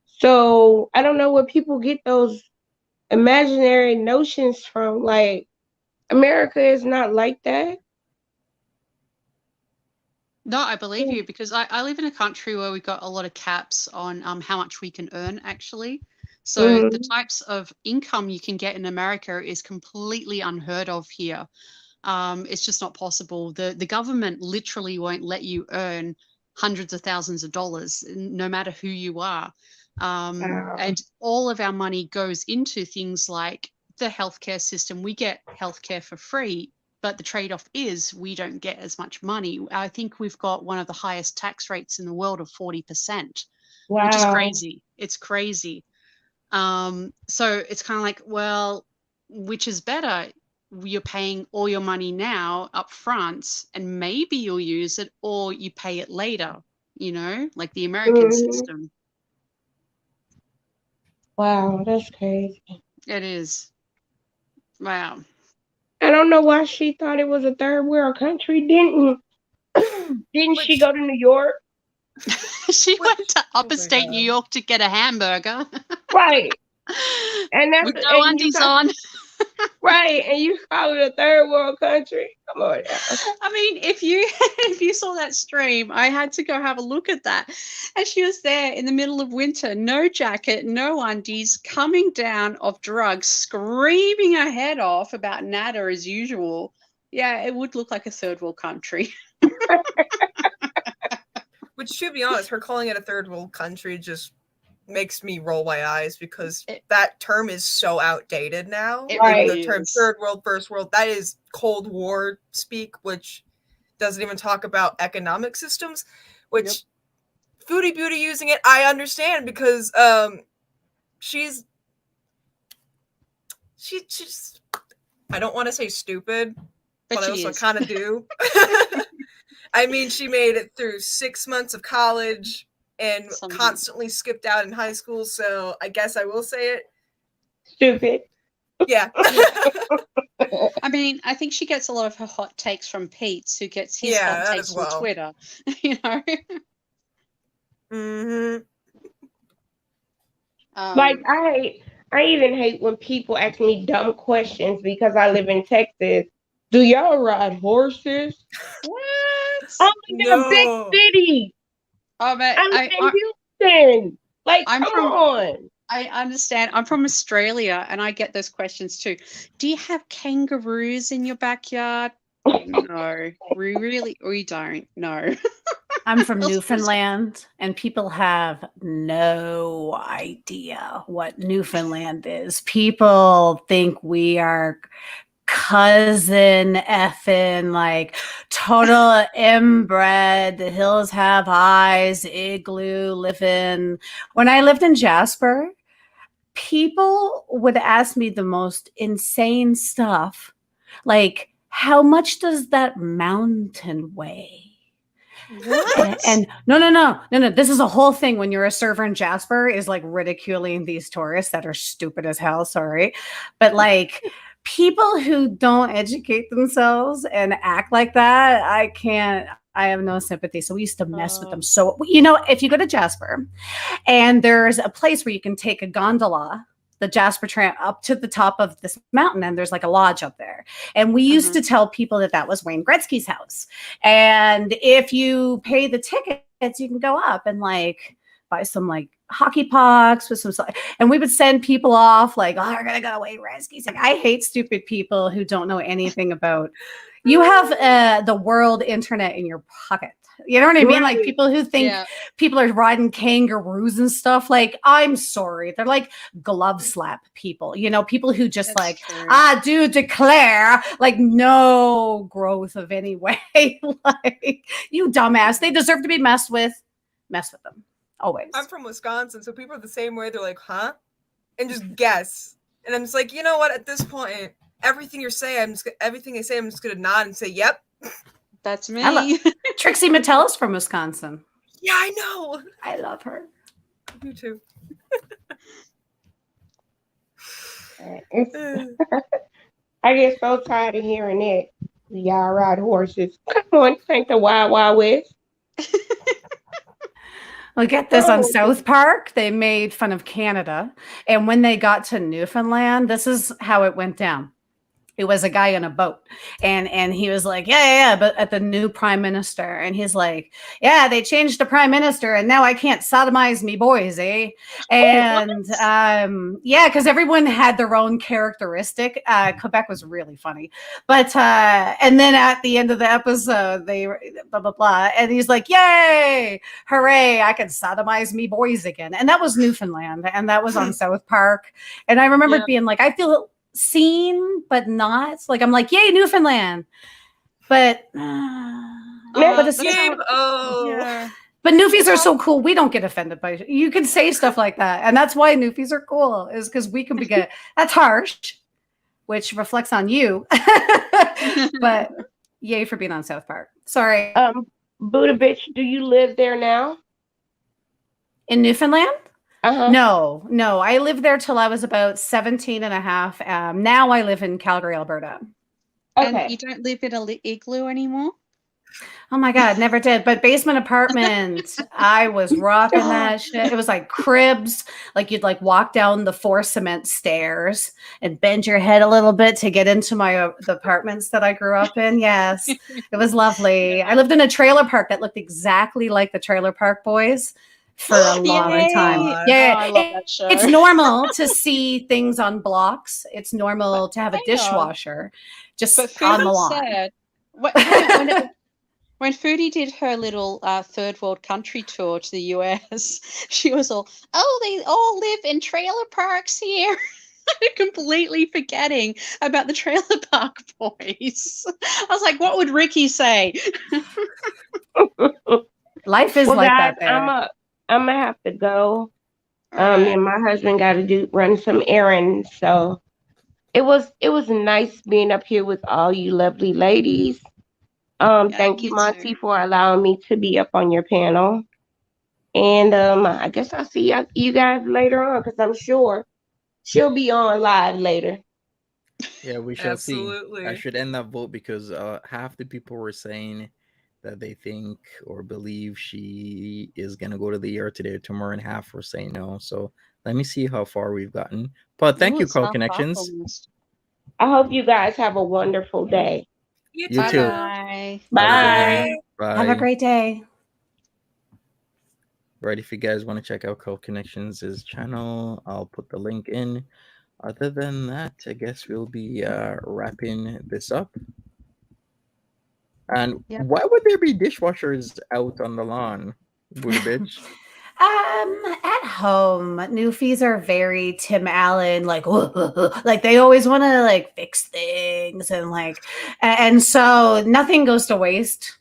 So I don't know where people get those imaginary notions from. Like, America is not like that. No, I believe you because I live in a country where we've got a lot of caps on how much we can earn actually. So the types of income you can get in America is completely unheard of here. It's just not possible. The government literally won't let you earn hundreds of thousands of dollars, no matter who you are. And all of our money goes into things like the healthcare system. We get healthcare for free, but the trade-off is we don't get as much money. I think we've got one of the highest tax rates in the world of 40%, which is Wow. crazy. It's crazy. So it's kind of like, well, which is better? You're paying all your money now up front, and maybe you'll use it, or you pay it later, you know, like the American system. Wow, that's crazy. It is. Wow. I don't know why she thought it was a third world country. Didn't she go to New York? She went to upstate New York to get a hamburger. Right. And that's with no undies on. Right, and you call it a third world country? Come on now. I mean, if you saw that stream, I had to go have a look at that. And she was there in the middle of winter, no jacket, no undies, coming down off drugs, screaming her head off about Nader as usual. Yeah, it would look like a third world country. Which, to be honest, her calling it a third world country just makes me roll my eyes because that term is so outdated now. Right. The term third world, first world, that is Cold War speak, which doesn't even talk about economic systems, which Foodie Beauty using it, I understand because she's I don't want to say stupid, but I also kind of do. I mean, she made it through 6 months of college and constantly skipped out in high school, so I guess I will say it. Stupid. Yeah. I mean, I think she gets a lot of her hot takes from Pete, who gets his Yeah, hot that takes as from well. Twitter. You know? Like, I even hate when people ask me dumb questions because I live in Texas. Do y'all ride horses? What? I live in a big city. Oh, man, I live in Houston. Like, I'm come from on. I understand. I'm from Australia and I get those questions too. Do you have kangaroos in your backyard? No, we don't. No. I'm from Newfoundland, and people have no idea what Newfoundland is. People think we are cousin effing, like total inbred. The hills have eyes, igloo living. When I lived in Jasper, people would ask me the most insane stuff, like, how much does that mountain weigh? What? And no. This is a whole thing when you're a server in Jasper, is like ridiculing these tourists that are stupid as hell. Sorry. But like people who don't educate themselves and act like that, I have no sympathy. So we used to mess with them. So, if you go to Jasper and there's a place where you can take a gondola, the Jasper tram, up to the top of this mountain, and there's like a lodge up there. And we used to tell people that was Wayne Gretzky's house. And if you pay the tickets, you can go up and like buy some like hockey pucks with some, and we would send people off like, oh, we're gonna go to Wayne Gretzky's. Like, I hate stupid people who don't know anything about. You have the world internet in your pocket. You know what I mean? Like people who think people are riding kangaroos and stuff. Like, I'm sorry. They're like glove slap people, people who just That's like, do declare, like no growth of any way. Like, you dumbass. They deserve to be messed with. Mess with them. Always. I'm from Wisconsin, so people are the same way. They're like, huh? And just guess. And I'm just like, you know what? At this point, everything you say, everything they say, I'm just gonna nod and say, yep. That's me. Trixie Mattel's from Wisconsin. Yeah, I know. I love her. You too. I get so tired of hearing it. Y'all ride horses. Come on, this ain't the Wild Wild West. Well, get this, on South Park, they made fun of Canada. And when they got to Newfoundland, this is how it went down. It was a guy on a boat, and he was like, yeah, but at the new prime minister. And he's like, yeah, they changed the prime minister, and now I can't sodomize me boys, eh? And because everyone had their own characteristic. Quebec was really funny. But, and then at the end of the episode, they blah, blah, blah. And he's like, yay, hooray, I can sodomize me boys again. And that was Newfoundland, and that was on South Park. And I remember being like, I feel seen but not, like, I'm like, yay, Newfoundland, but it's but Newfies are so cool, we don't get offended by it. You can say stuff like that, and that's why Newfies are cool, is because we can get that's harsh, which reflects on you. But yay for being on South Park. Sorry. Buddha bitch, do you live there now in Newfoundland? No, I lived there till I was about 17 and a half. Now I live in Calgary, Alberta. Okay. And you don't live in an igloo anymore? Oh my God, never did. But basement apartment, I was rocking that shit. It was like cribs. Like you'd like walk down the 4 cement stairs and bend your head a little bit to get into the apartments that I grew up in. Yes, it was lovely. I lived in a trailer park that looked exactly like the Trailer Park Boys for a long time. Yeah, I love that show. It's normal to see things on blocks. It's normal to have a dishwasher just on the lawn. Said, when Foodie did her little third world country tour to the US, she was all, they all live in trailer parks here. Completely forgetting about the Trailer Park Boys. I was like, what would Ricky say? Life is like guys, that there. I'm gonna have to go. And my husband got to run some errands. So it was nice being up here with all you lovely ladies. Thank you, Monty, for allowing me to be up on your panel. And I guess I'll see you guys later on, because I'm sure she'll be on live later. Yeah, we shall Absolutely. see. I should end that vote because half the people were saying that they think or believe she is going to go to the ER today or tomorrow, and half were saying no. So let me see how far we've gotten. But thank you, Call Connections. I hope you guys have a wonderful day. You too. Bye. Bye. Bye. Have a great day. Right, if you guys want to check out Curl Connections' channel, I'll put the link in. Other than that, I guess we'll be wrapping this up. And Yep. why would there be dishwashers out on the lawn, Buddha bitch? At home, newfies are very Tim Allen, like like they always want to like fix things and like, and so nothing goes to waste.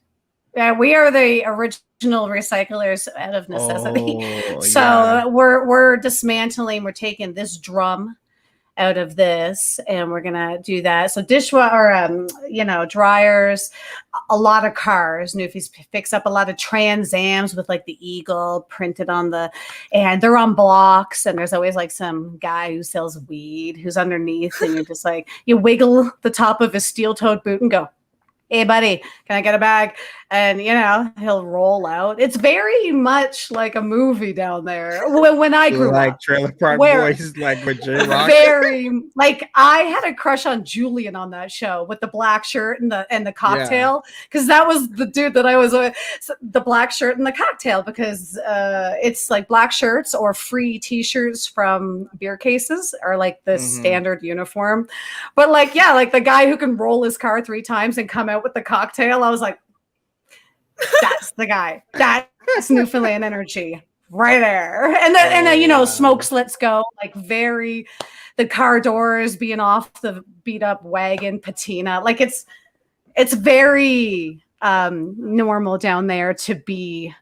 We are the original recyclers out of necessity. Oh, So yeah. we're dismantling. We're taking this drum out of this, and we're gonna do that. So dishwasher, dryers, a lot of cars. Newfies picks up a lot of Trans Ams with like the eagle printed on the, and they're on blocks. And there's always like some guy who sells weed who's underneath, and you're just like you wiggle the top of his steel-toed boot and go, "Hey, buddy, can I get a bag?" And, he'll roll out. It's very much like a movie down there. When I grew Like up, Trailer Park where Boys, like with J-Rock. very like I had a crush on Julian on that show with the black shirt and the cocktail, because that was the dude that I was with. So the black shirt and the cocktail, because it's like black shirts or free T-shirts from beer cases are like the standard uniform. But like, yeah, like the guy who can roll his car 3 times and come out with the cocktail, I was like, that's the guy. That's Newfoundland energy right there. And then smokes let's go, like very the car doors being off the beat up wagon patina. Like it's very normal down there to be,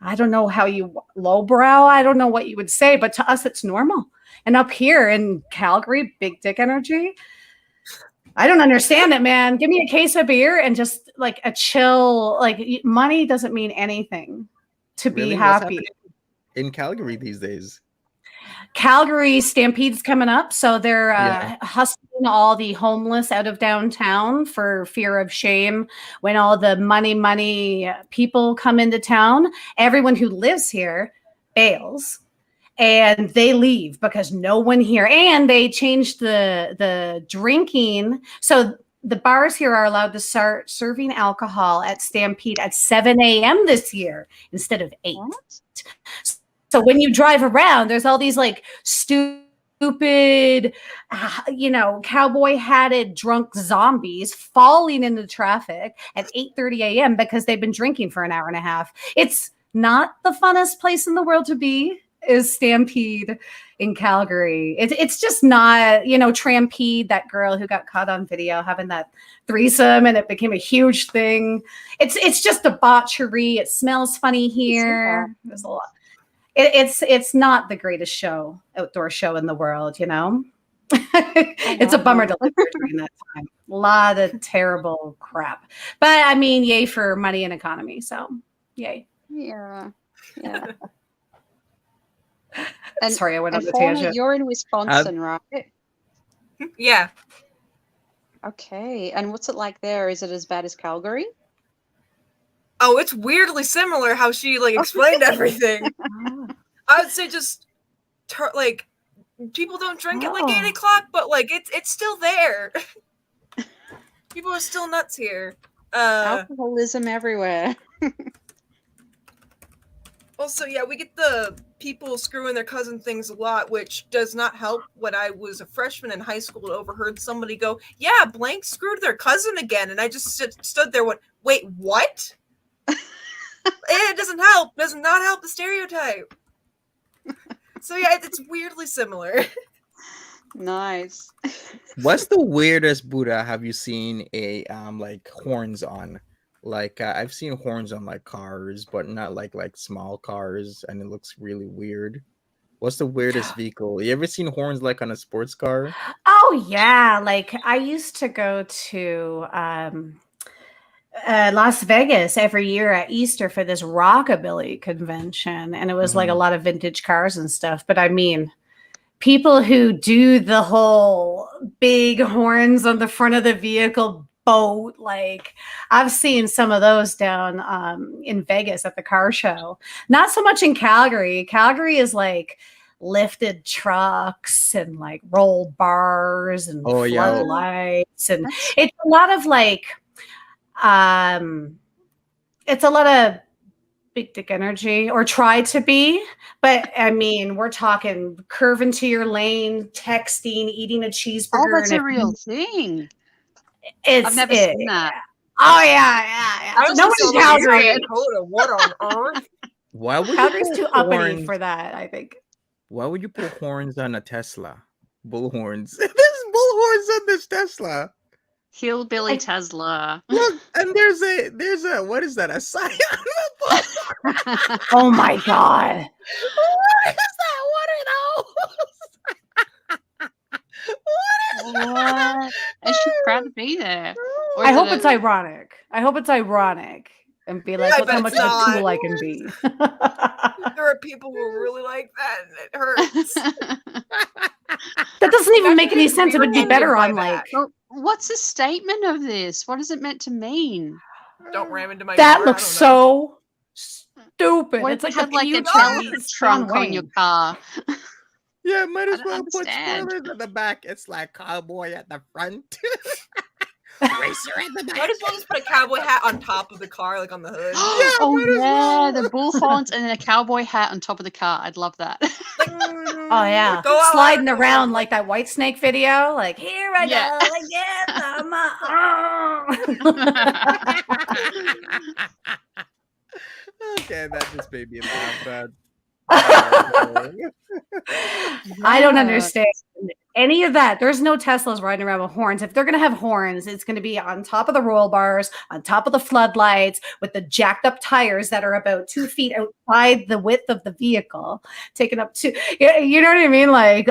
I don't know how you lowbrow, I don't know what you would say, but to us it's normal. And up here in Calgary, big dick energy. I don't understand it, man. Give me a case of beer and just like a chill, like money doesn't mean anything to be Really? What's happy. happening in Calgary these days? Calgary Stampede's coming up. So they're Yeah. hustling all the homeless out of downtown for fear of shame. When all the money people come into town, everyone who lives here bails. And they leave because no one here. And they changed the drinking. So the bars here are allowed to start serving alcohol at Stampede at 7 a.m. this year instead of 8. What? So when you drive around, there's all these like stupid, cowboy hatted drunk zombies falling into traffic at 8:30 a.m. because they've been drinking for an hour and a half. It's not the funnest place in the world to be. Is Stampede in Calgary. It's just not, Trampede, that girl who got caught on video having that threesome and it became a huge thing. It's just debauchery. It smells funny here. There's a lot. It's not the greatest outdoor show in the world, It's a bummer to live there during that time. A lot of terrible crap. But I mean, yay for money and economy. So yay. Yeah. And, sorry, I went on the Fauna, tangent. you're in Wisconsin, right? Yeah. Okay. And what's it like there? Is it as bad as Calgary? Oh, it's weirdly similar how she explained everything. I would say just people don't drink at 8 o'clock, but it's still there. People are still nuts here. Alcoholism everywhere. Also, yeah, we get the people screwing their cousin things a lot, which does not help. When I was a freshman in high school and overheard somebody go, "Yeah, blank screwed their cousin again," and I just stood there, wait, what? It doesn't help. Does not help the stereotype. So yeah, it's weirdly similar. Nice. What's the weirdest Buddha have you seen a horns on? I've seen horns on cars, but not like small cars, and it looks really weird. What's the weirdest vehicle? You ever seen horns on a sports car? Oh yeah, I used to go to Las Vegas every year at Easter for this rockabilly convention, and it was a lot of vintage cars and stuff. But I mean, people who do the whole big horns on the front of the vehicle boat, I've seen some of those down in Vegas at the car show. Not so much in Calgary. Calgary is lifted trucks and roll bars and floodlights, and it's a lot of big dick energy, or try to be. But I mean, we're talking curve into your lane, texting, eating a cheeseburger. Oh, that's and a real thing. It's I've never it. seen that. Oh yeah. I No also saw one in those in Calgary. South Dakota. What on earth? Why would Calgary's you too put uppity horns? for that, I think. Why would you put horns on a Tesla? Bull horns. There's bull horns on this Tesla. Hillbilly I- Tesla. Look, and there's a what is that? A sign on the bull. Oh my god. What is that? What What? And she's proud to be there. Or I is hope it it's ironic. And be like, I look bet how much it's of a not. tool I can be. There are people who are really like that, and it hurts. That doesn't even make any Imagine sense. It would be being better offended on by like Well, what's the statement of this? What is it meant to mean? Don't ram into my that car. looks I don't know. so stupid. What It's if like you had like a future trailer piece trunk John on your Wayne. car? Yeah, might as I don't well put understand. spoilers at the back. It's like cowboy at the front. Racer at the back. Might as well just put a cowboy hat on top of the car, like on the hood. Oh might as well. yeah, the bull horns and then a cowboy hat on top of the car. I'd love that. Oh yeah, Go out sliding loud. around like that White Snake video. Like here I Yeah. go again. Okay, that just made me laugh. But I don't Yeah. understand any of that. There's no Teslas riding around with horns. If they're going to have horns, it's going to be on top of the roll bars, on top of the floodlights, with the jacked up tires that are about 2 feet outside the width of the vehicle, taking up two. You know what I mean? Like,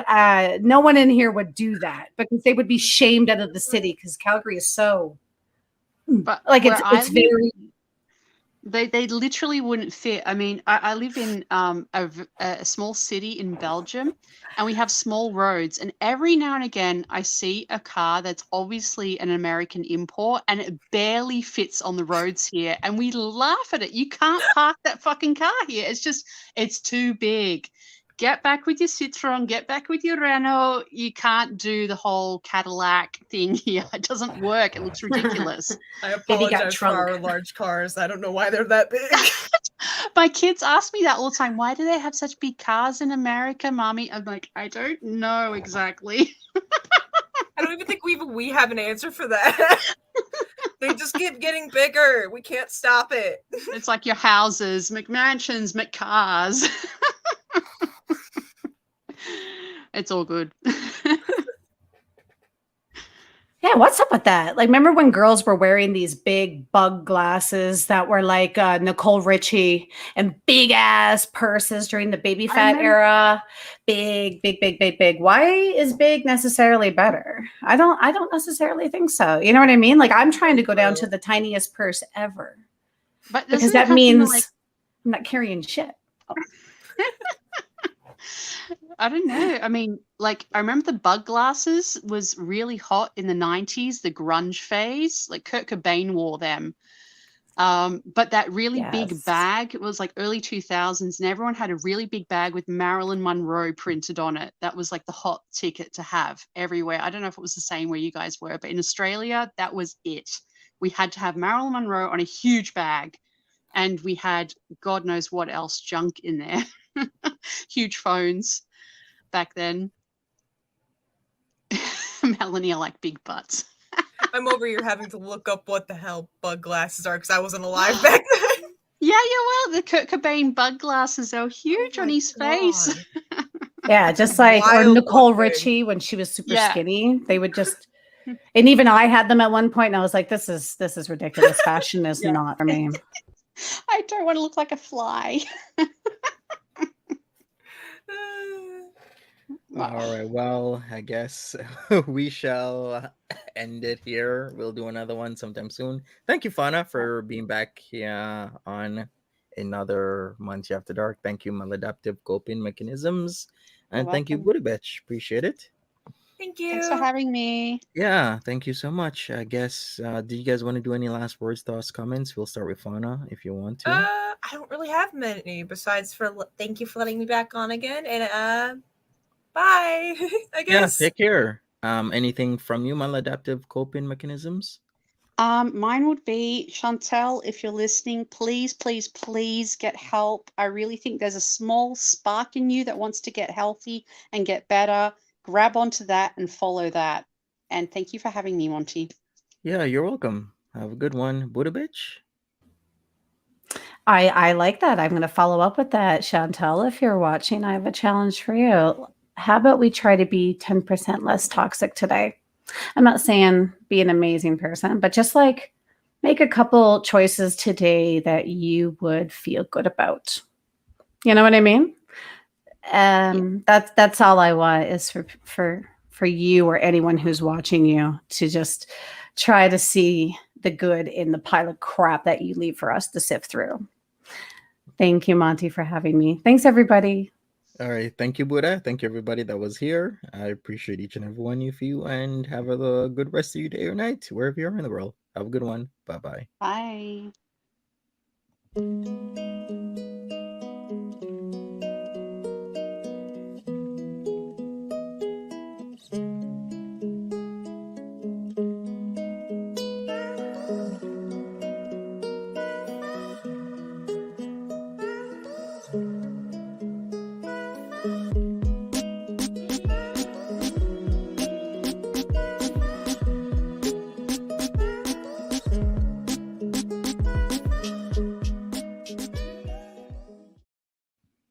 no one in here would do that because they would be shamed out of the city because Calgary is so But like where I it's live, very. they literally wouldn't fit. I mean, I live in a small city in Belgium, and we have small roads. And every now and again, I see a car that's obviously an American import, and it barely fits on the roads here. And we laugh at it. You can't park that fucking car here. It's too big. Get back with your Citroen. Get back with your Renault. You can't do the whole Cadillac thing here. It doesn't work. It looks ridiculous. I Baby got apologize for our trunk. large cars. I don't know why they're that big. My kids ask me that all the time. Why do they have such big cars in America, Mommy? I'm like, I don't know exactly. I don't even think we have an answer for that. They just keep getting bigger. We can't stop it. It's like your houses, McMansions, McCars. It's all good. Yeah, what's up with that? Like, remember when girls were wearing these big bug glasses that were like Nicole Richie and big ass purses during the baby I fat remember- era? Big. Why is big necessarily better? I don't necessarily think so. You know what I mean? Like, I'm trying to go down to the tiniest purse ever But because doesn't it that happen to, means like, I'm not carrying shit. I don't know. I mean, like, I remember the bug glasses was really hot in the 90s, the grunge phase. Like, Kurt Cobain wore them. But that really big Yes. bag, it was like early 2000s, and everyone had a really big bag with Marilyn Monroe printed on it. That was like the hot ticket to have everywhere. I don't know if it was the same where you guys were, but in Australia, that was it. We had to have Marilyn Monroe on a huge bag, and we had God knows what else junk in there. Huge phones back then. Melanie, I like big butts. I'm over here having to look up what the hell bug glasses are because I wasn't alive back then. Yeah, well, the Kurt Cobain bug glasses are huge on my his face. God. Yeah, just like or Wild Nicole looking. Richie when she was super Yeah. skinny, they would just. And even I had them at one point, and I was like, "This is ridiculous. Fashion is Yeah. not for me." I don't want to look like a fly. all right, well, I guess we shall end it here. We'll do another one sometime soon. Thank you, Fauna, for being back here on another Monty After Dark. Thank you, Maladaptive Coping Mechanisms. And You're thank you, welcome. Buddha Bitch. Appreciate it. Thank you. Thanks for having me. Yeah, thank you so much. I guess, do you guys want to do any last words, thoughts, comments? We'll start with Fauna if you want to. I don't really have many besides thank you for letting me back on again, and bye. I Yeah, guess. take care. Anything from you, Maladaptive Coping Mechanisms? Mine would be Chantel, if you're listening, please, please, please get help. I really think there's a small spark in you that wants to get healthy and get better. Grab onto that and follow that. And thank you for having me, Monty. Yeah, you're welcome. Have a good one. Buddha bitch. I like that. I'm going to follow up with that, Chantel. If you're watching, I have a challenge for you. How about we try to be 10% less toxic today? I'm not saying be an amazing person, but just like make a couple choices today that you would feel good about. You know what I mean? That's all I want is for you or anyone who's watching you to just try to see the good in the pile of crap that you leave for us to sift through. Thank you, Monty, for having me. Thanks, everybody. All right. Thank you, Buddha. Thank you, everybody that was here. I appreciate each and every one of you, and have a good rest of your day or night, wherever you are in the world. Have a good one. Bye-bye. Bye.